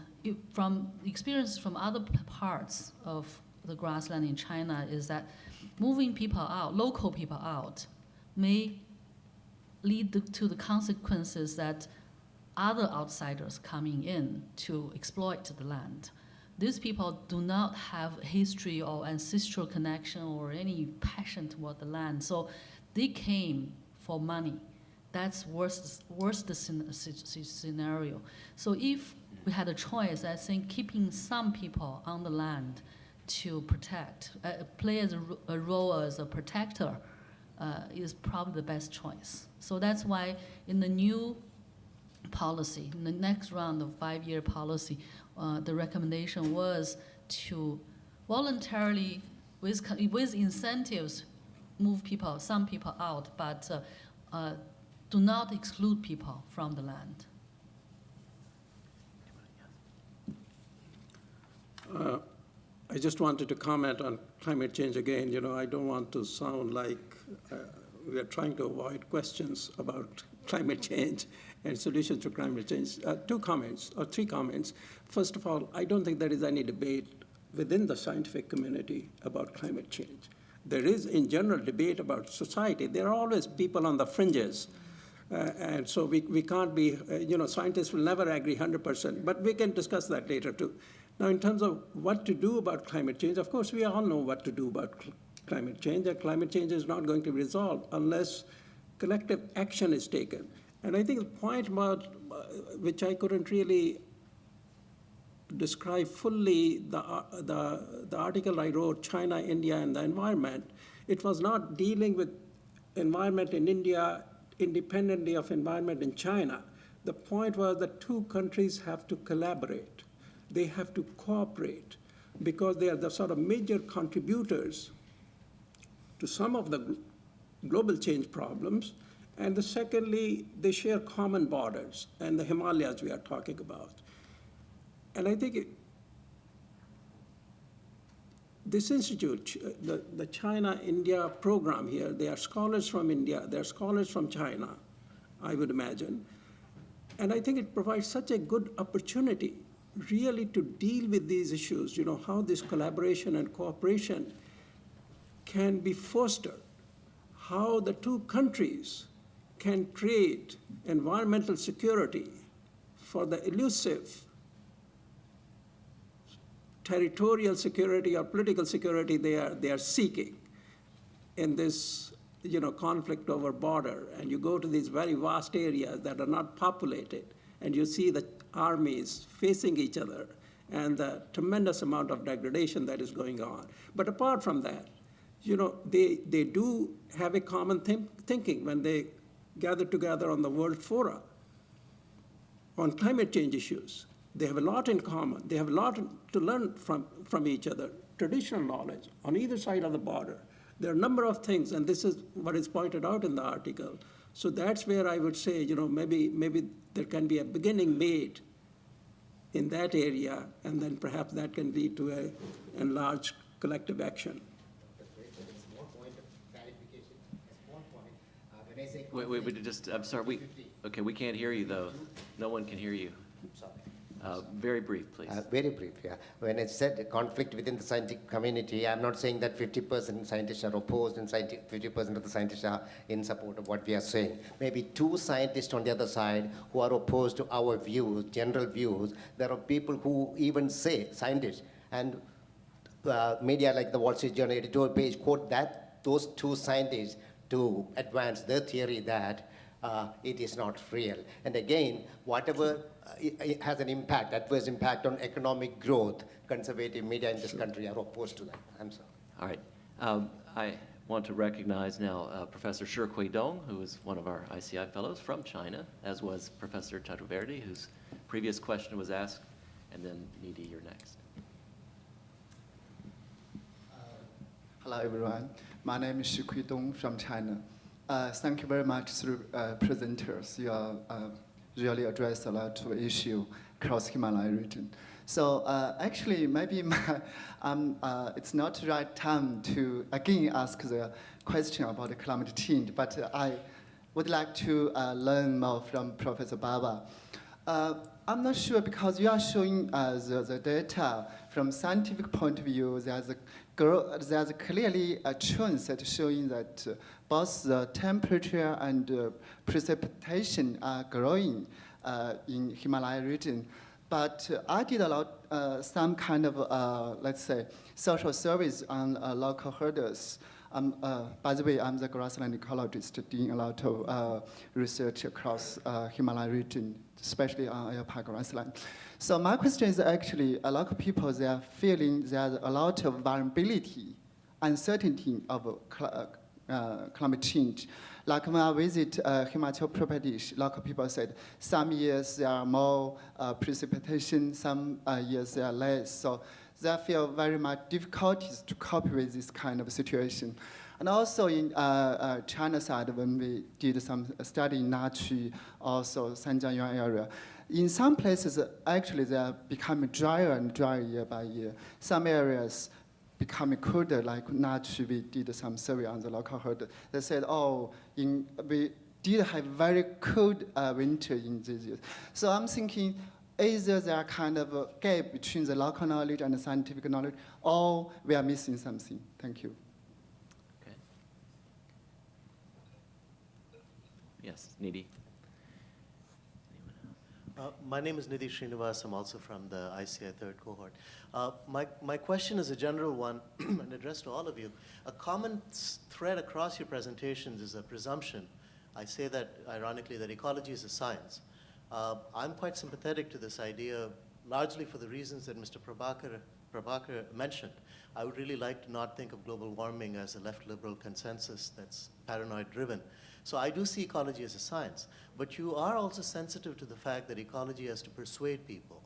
from experience from other parts of the grassland in China, is that moving people out, local people out, may lead to the consequences that other outsiders coming in to exploit the land. These people do not have history or ancestral connection or any passion toward the land, so they came for money. That's worst scenario. So if we had a choice, I think keeping some people on the land to protect, play as a role as a protector, is probably the best choice. So that's why in the new policy, in the next round of 5-year policy, the recommendation was to voluntarily, with incentives, move some people out, but do not exclude people from the land. I just wanted to comment on climate change again. You know, I don't want to sound like we are trying to avoid questions about climate change and solutions to climate change. 2 comments or 3 comments. First of all, I don't think there is any debate within the scientific community about climate change. There is, in general, debate about society. There are always people on the fringes. And so we can't be, scientists will never agree 100%, but we can discuss that later too. Now, in terms of what to do about climate change, of course, we all know what to do about climate change, and climate change is not going to be resolved unless collective action is taken. And I think the point about, which I couldn't really describe fully, the article I wrote, China, India, and the environment, it was not dealing with environment in India independently of environment in China. The point was that 2 countries have to collaborate. They have to cooperate because they are the sort of major contributors to some of the global change problems. And secondly, they share common borders, and the Himalayas we are talking about. And I think this institute, the China-India program here, they are scholars from India, they are scholars from China, I would imagine. And I think it provides such a good opportunity really to deal with these issues, how this collaboration and cooperation can be fostered, how the 2 countries can trade environmental security for the elusive territorial security or political security they are seeking in this conflict over border. And you go to these very vast areas that are not populated, and you see the armies facing each other and the tremendous amount of degradation that is going on. But apart from that, they do have a common thinking when they gather together on the World Fora on climate change issues. They have a lot in common. They have a lot to learn from each other, traditional knowledge on either side of the border. There are a number of things, and this is what is pointed out in the article. So that's where I would say, maybe there can be a beginning made in that area, and then perhaps that can lead to a enlarged collective action. I'm sorry, we can't hear you though. No one can hear you. Very brief, please. Very brief, yeah. When I said conflict within the scientific community, I'm not saying that 50% scientists are opposed and 50% of the scientists are in support of what we are saying. Maybe two scientists on the other side who are opposed to our views, general views. There are people who even say, scientists, and media like the Wall Street Journal editorial page quote those two scientists to advance their theory that it is not real. And again, whatever it has an impact, adverse impact on economic growth, conservative media in this country are opposed to that. I'm sorry. All right. I want to recognize now Professor Shi Dong, who is one of our ICI fellows from China, as was Professor Chaturvedi, whose previous question was asked, and then Nidhi, you're next. Hello, everyone. My name is Shi Dong from China. Thank you very much to presenters. You really addressed a lot of issues across Himalaya region. So actually, maybe it's not the right time to again ask the question about the climate change, but I would like to learn more from Professor Bawa. I'm not sure because you are showing the data from scientific point of view. There's clearly a trend that showing that both the temperature and precipitation are growing in Himalaya region. But I did a lot, some kind of, let's say, social service on local herders. By the way, I'm the grassland ecologist doing a lot of research across Himalaya region, especially on alpine grassland. So my question is actually, a lot of people, they are feeling there's a lot of variability, uncertainty of climate change. Like when I visit Himachal Pradesh, a lot of people said some years there are more precipitation, some years there are less. So they feel very much difficulties to cope with this kind of situation. And also in China side, when we did some study in Nachi, also Sanjiangyuan area, in some places, actually, they are becoming drier and drier year by year. Some areas becoming colder, like Nachi, we did some survey on the local herd. They said, we did have very cold winter in these years. So I'm thinking, either there are kind of a gap between the local knowledge and the scientific knowledge, or we are missing something. Thank you. Okay. Yes, Nidhi. My name is Nidhi Srinivas. I'm also from the ICI third cohort. My question is a general one and addressed to all of you. A common thread across your presentations is a presumption. I say that ironically, that ecology is a science. I'm quite sympathetic to this idea, largely for the reasons that Mr. Prabhakar mentioned. I would really like to not think of global warming as a left liberal consensus that's paranoid driven. So I do see ecology as a science, but you are also sensitive to the fact that ecology has to persuade people.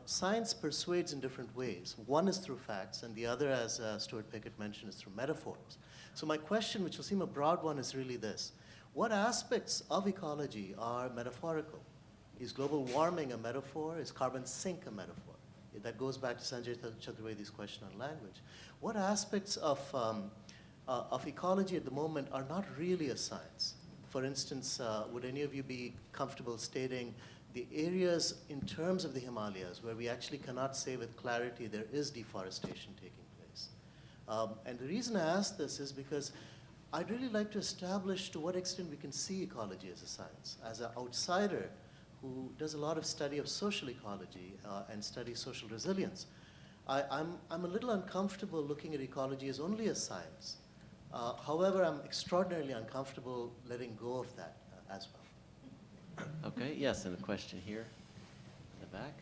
Science persuades in different ways. One is through facts, and the other, as Steward Pickett mentioned, is through metaphors. So my question, which will seem a broad one, is really this. What aspects of ecology are metaphorical? Is global warming a metaphor? Is carbon sink a metaphor? That goes back to Sanjay Chaturvedi's question on language. What aspects of ecology at the moment are not really a science? For instance, would any of you be comfortable stating the areas in terms of the Himalayas where we actually cannot say with clarity there is deforestation taking place? And the reason I ask this is because I'd really like to establish to what extent we can see ecology as a science. As an outsider who does a lot of study of social ecology and studies social resilience, I'm a little uncomfortable looking at ecology as only a science. However, I'm extraordinarily uncomfortable letting go of that as well. Okay, yes, and a question here in the back.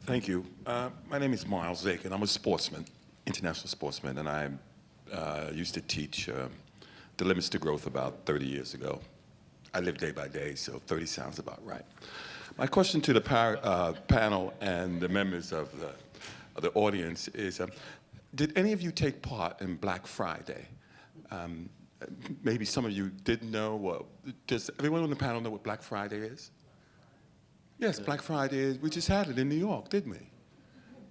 Thank you. My name is Miles Zake, and I'm a sportsman, international sportsman, and I used to teach The Limits to Growth about 30 years ago. I live day by day, so 30 sounds about right. My question to the panel and the members of the audience is, did any of you take part in Black Friday? Maybe some of you didn't know. Does everyone on the panel know what Black Friday is? Yes, Black Friday is, we just had it in New York, didn't we?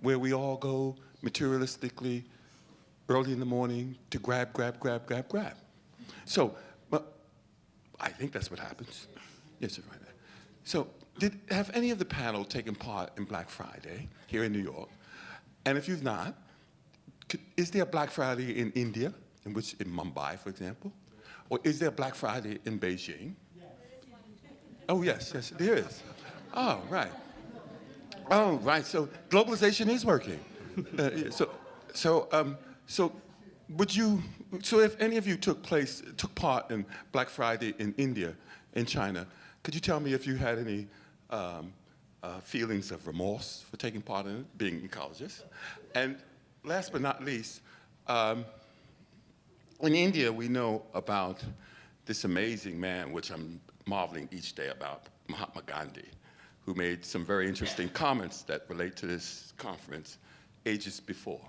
Where we all go materialistically early in the morning to grab. So, I think that's what happens. Yes, right there. So, have any of the panel taken part in Black Friday here in New York? And if you've not, is there a Black Friday in India, in Mumbai, for example? Or is there a Black Friday in Beijing? Oh, yes, there is. Oh, right. Oh, right. So globalization is working. So if any of you took part in Black Friday in India, in China, could you tell me if you had any feelings of remorse for taking part in it, being ecologists? And last but not least, in India, we know about this amazing man, which I'm marveling each day about, Mahatma Gandhi, who made some very interesting comments that relate to this conference ages before.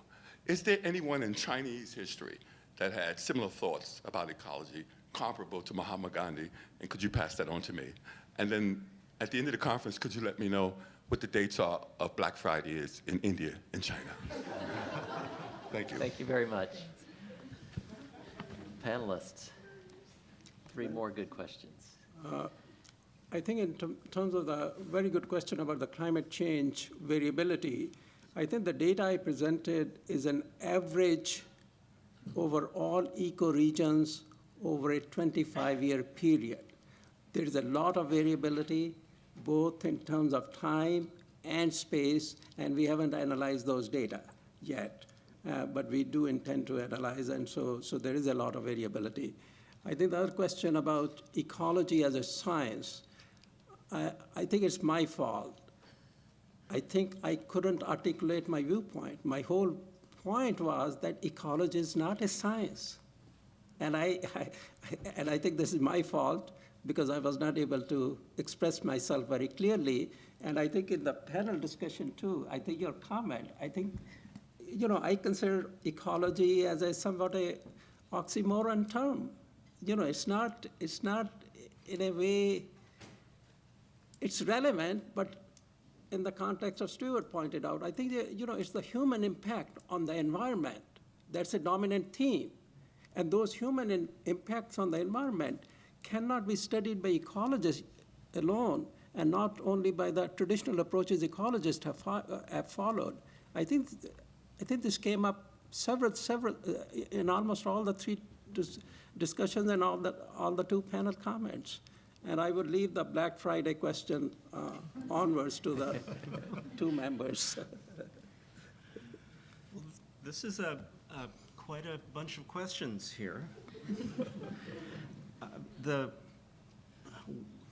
Is there anyone in Chinese history that had similar thoughts about ecology comparable to Mahatma Gandhi? And could you pass that on to me? And then at the end of the conference, could you let me know what the dates are of Black Friday is in India and China? Thank you. Thank you very much. Panelists, 3 more good questions. I think in terms of the very good question about the climate change variability, I think the data I presented is an average over all ecoregions over a 25-year period. There is a lot of variability, both in terms of time and space, and we haven't analyzed those data yet. But we do intend to analyze, and so there is a lot of variability. I think the other question about ecology as a science, I think it's my fault. I think I couldn't articulate my viewpoint. My whole point was that ecology is not a science. And I think this is my fault because I was not able to express myself very clearly. And I think in the panel discussion too, I think your comment, I think, I consider ecology as a somewhat a oxymoron term. It's not in a way, it's relevant, but in the context of Steward pointed out, I think it's the human impact on the environment that's a dominant theme. And those human impacts on the environment cannot be studied by ecologists alone, and not only by the traditional approaches ecologists have followed. I think this came up several in almost all the 3 discussions and all the 2 panel comments. And I would leave the Black Friday question onwards to the 2 members. Well, this is quite a bunch of questions here.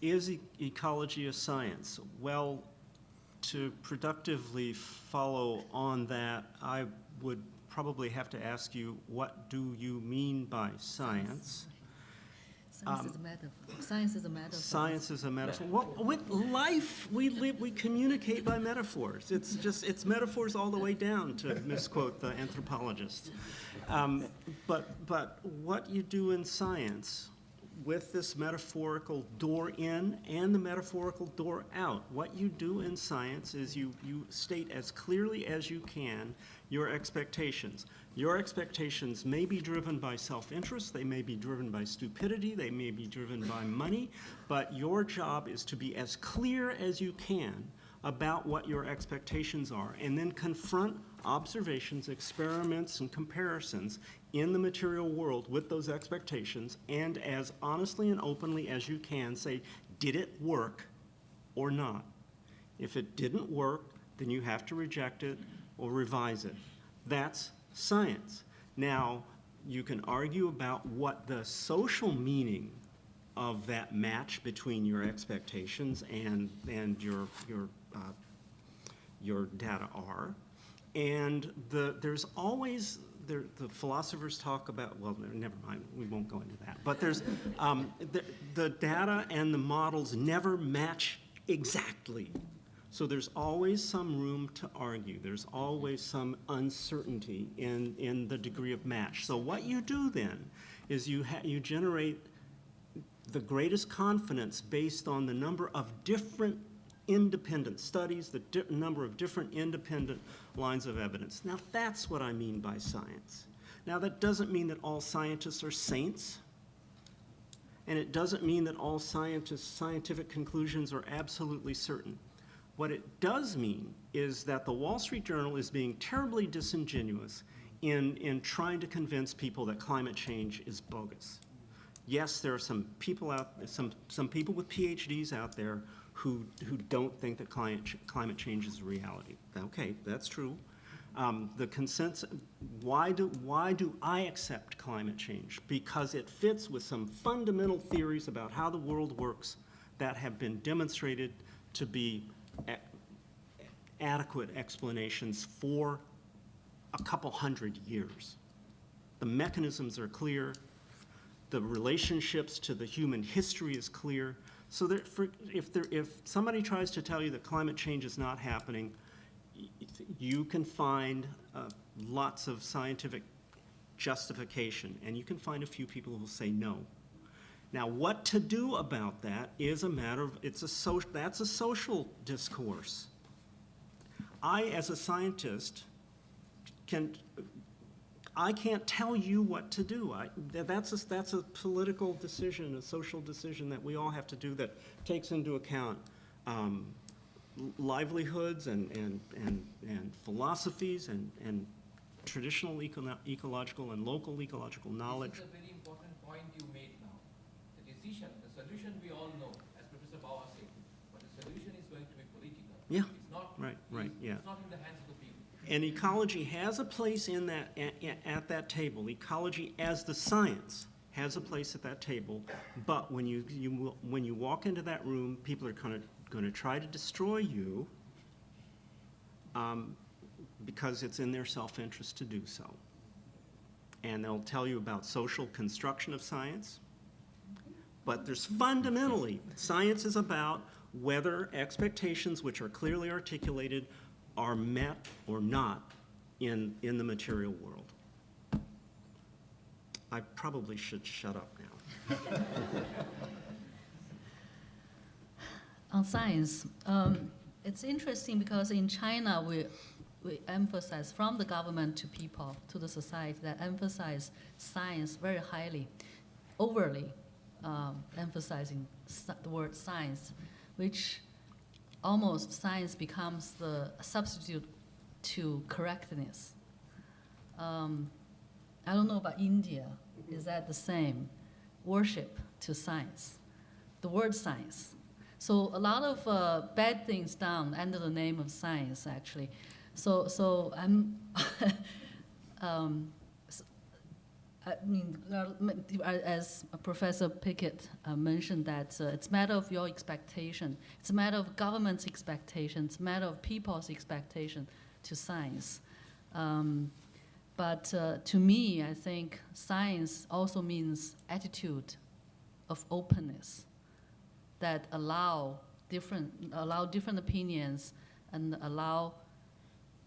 Is ecology a science? Well, to productively follow on that, I would probably have to ask you, what do you mean by science? Science is a metaphor. Science is a metaphor. Science is a metaphor. Well, with life, we communicate by metaphors. It's metaphors all the way down, to misquote the anthropologist. But what you do in science with this metaphorical door in and the metaphorical door out, what you do in science is you state as clearly as you can your expectations. Your expectations may be driven by self-interest, they may be driven by stupidity, they may be driven by money, but your job is to be as clear as you can about what your expectations are, and then confront observations, experiments, and comparisons in the material world with those expectations, and as honestly and openly as you can say, did it work or not? If it didn't work, then you have to reject it or revise it. That's science. Now, you can argue about what the social meaning of that match between your expectations and your data are. And there's always, the philosophers talk about, well, never mind, we won't go into that. But there's, the data and the models never match exactly. So there's always some room to argue. There's always some uncertainty in the degree of match. So what you do then is you generate the greatest confidence based on the number of different independent studies, the number of different independent lines of evidence. Now that's what I mean by science. Now that doesn't mean that all scientists are saints, and it doesn't mean that all scientific conclusions are absolutely certain. What it does mean is that the Wall Street Journal is being terribly disingenuous in trying to convince people that climate change is bogus. Yes, there are some people some people with PhDs out there who don't think that climate change is a reality. Okay, that's true. The consensus, why do I accept climate change? Because it fits with some fundamental theories about how the world works that have been demonstrated to be adequate explanations for a couple hundred years. The mechanisms are clear. The relationships to the human history is clear. So that if somebody tries to tell you that climate change is not happening, you can find lots of scientific justification, and you can find a few people who will say no. Now, what to do about that is a matter of, that's a social discourse. I, as a scientist, I can't tell you what to do. That's a political decision, a social decision that we all have to do that takes into account livelihoods and philosophies and traditional ecological and local ecological knowledge. This is a very important point you made now. The solution we all know, as Professor Bawa said, but the solution is going to be political. Yeah, it's not, right, yeah. It's not in the hands of the people. And ecology has a place in that, at that table. Ecology as the science has a place at that table, but when you walk into that room, people are going to try to destroy you because it's in their self-interest to do so. And they'll tell you about social construction of science, but there's fundamentally, science is about whether expectations which are clearly articulated are met or not in the material world. I probably should shut up now. On science, it's interesting because in China we emphasize, from the government to people, to the society, that emphasize science very highly, overly emphasizing the word science, which almost science becomes the substitute to correctness. I don't know about India. Is that the same? Worship to science, the word science. So a lot of bad things done under the name of science, actually. So I'm, I mean, as Professor Pickett mentioned, that it's a matter of your expectation. It's a matter of government's expectation. It's a matter of people's expectation to science. But to me, I think science also means attitude of openness that allow different opinions and allow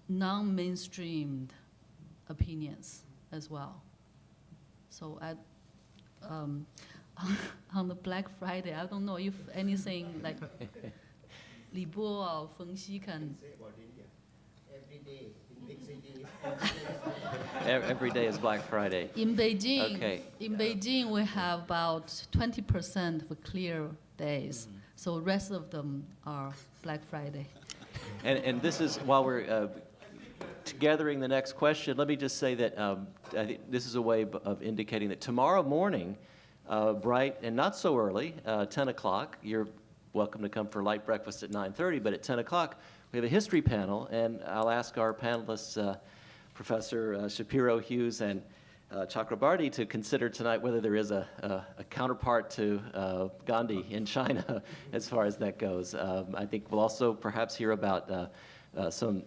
non-mainstreamed opinions as well. So on the Black Friday, I don't know if anything like Li Bo or Feng Xi can. Every day in big cities. Every day is Black Friday. In Beijing, Okay. in Beijing, we have about 20% of clear days. So the rest of them are Black Friday. And this is, while we're gathering the next question, let me just say that I think this is a way of indicating that tomorrow morning, bright and not so early, 10 o'clock, you're welcome to come for light breakfast at 9:30, but at 10 o'clock, we have a history panel, and I'll ask our panelists, Professor Shapiro, Hughes, and Chakrabarty to consider tonight whether there is a counterpart to Gandhi in China as far as that goes. I think we'll also perhaps hear about some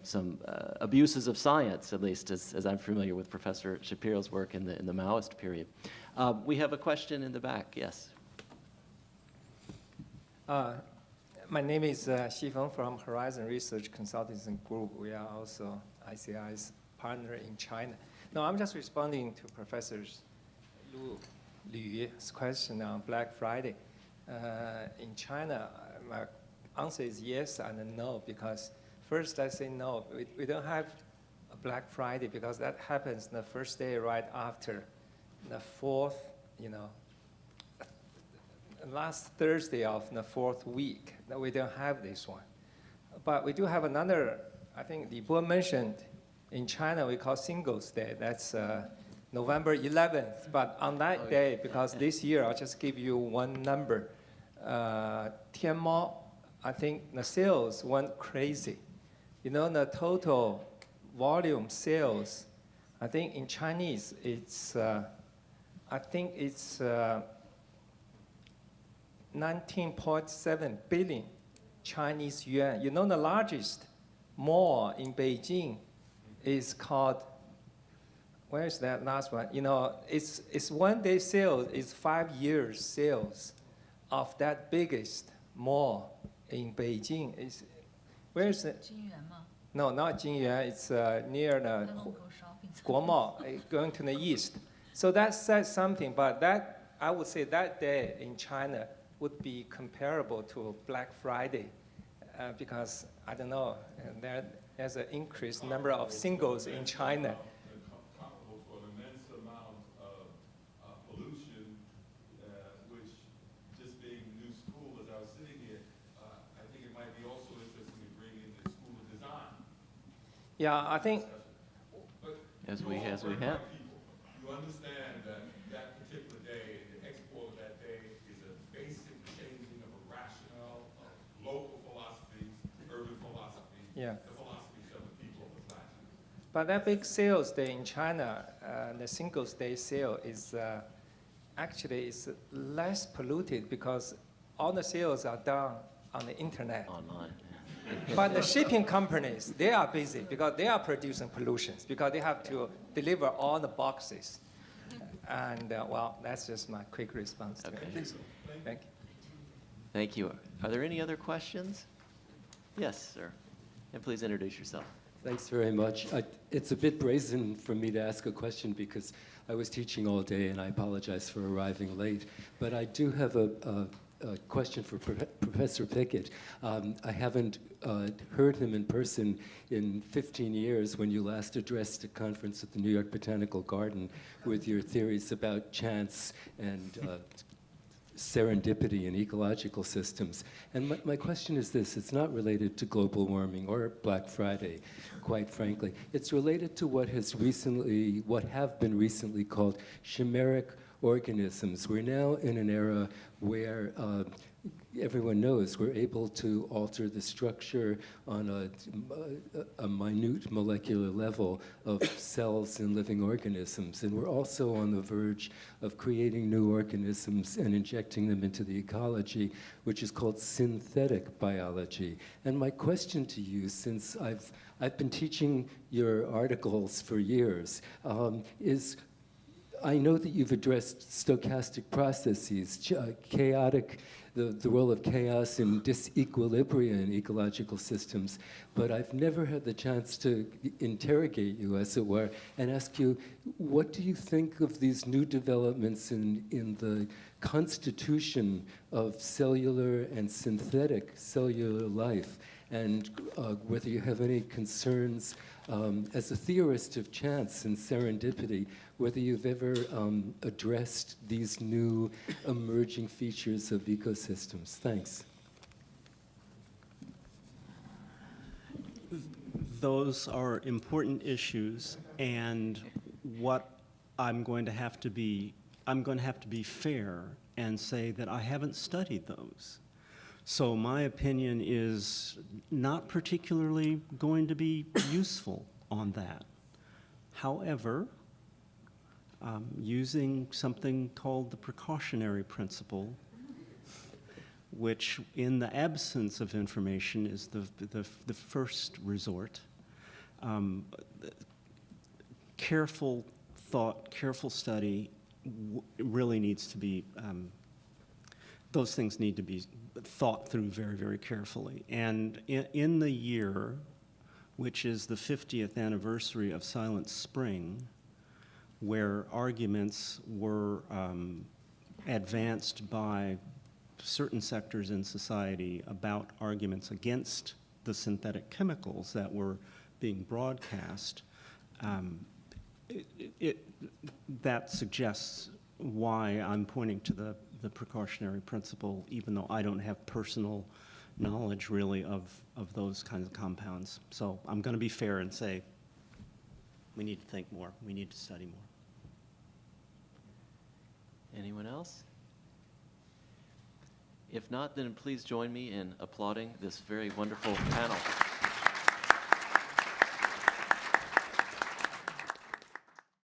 abuses of science, at least as I'm familiar with Professor Shapiro's work in the Maoist period. We have a question in the back, yes. My name is Xi Feng from Horizon Research Consulting Group. We are also ICI's partner in China. No, I'm just responding to Professor Lu's question on Black Friday. In China, my answer is yes and no, because first I say no. We don't have a Black Friday because that happens the first day right after the fourth, last Thursday of the fourth week. No, we don't have this one. But we do have another, I think Li Bo mentioned, in China we call Singles Day. That's November 11th. But on that day, because this year, I'll just give you one number. Tianmao, I think the sales went crazy. The total volume sales, I think in Chinese, it's, 19.7 billion Chinese yuan. The largest mall in Beijing is called, where is that last one? It's one day sales, it's 5 years sales of that biggest mall in Beijing. Where is it? No, not Jingyuan. It's near the Guomao, going to the east. So that says something, but that, I would say that day in China would be comparable to Black Friday because, I don't know, there's an increased number of singles in China. Comparable to an immense amount of pollution, which just being new school, as I was sitting here, I think it might be also interesting to bring in the School of Design. Yeah, I think. As we have. You understand that that particular day, the export of that day, is a basic changing of a rationale of local philosophies, urban philosophy, Yeah. the philosophies of the people of the planet. But that big sales day in China, the Singles Day sale is actually is less polluted because all the sales are done on the internet. Online. But the shipping companies, they are busy because they are producing pollutions because they have to deliver all the boxes. And well, that's just my quick response to it. Thank you. Thank you. Are there any other questions? Yes, sir. And please introduce yourself. Thanks very much. It's a bit brazen for me to ask a question because I was teaching all day and I apologize for arriving late. But I do have a question for Professor Pickett. I haven't heard him in person in 15 years when you last addressed a conference at the New York Botanical Garden with your theories about chance and serendipity in ecological systems. And my question is this, it's not related to global warming or Black Friday, quite frankly. It's related to what have been recently called chimeric organisms. We're now in an era where everyone knows we're able to alter the structure on a minute molecular level of cells in living organisms. And we're also on the verge of creating new organisms and injecting them into the ecology, which is called synthetic biology. And my question to you, since I've been teaching your articles for years, is I know that you've addressed stochastic processes, chaotic, the role of chaos and disequilibria in ecological systems, but I've never had the chance to interrogate you, as it were, and ask you, what do you think of these new developments in the constitution of cellular and synthetic cellular life, and whether you have any concerns as a theorist of chance and serendipity, whether you've ever addressed these new emerging features of ecosystems. Thanks. Those are important issues, and what I'm going to have to be fair and say that I haven't studied those. So my opinion is not particularly going to be useful on that. However, using something called the precautionary principle, which in the absence of information is the first resort. Careful thought, careful study really needs to be, those things need to be thought through very, very carefully. And in the year, which is the 50th anniversary of Silent Spring, where arguments were advanced by certain sectors in society about arguments against the synthetic chemicals that were being broadcast, that suggests why I'm pointing to the precautionary principle, even though I don't have personal knowledge really of those kinds of compounds. So I'm going to be fair and say we need to think more, we need to study more. Anyone else? If not, then please join me in applauding this very wonderful panel.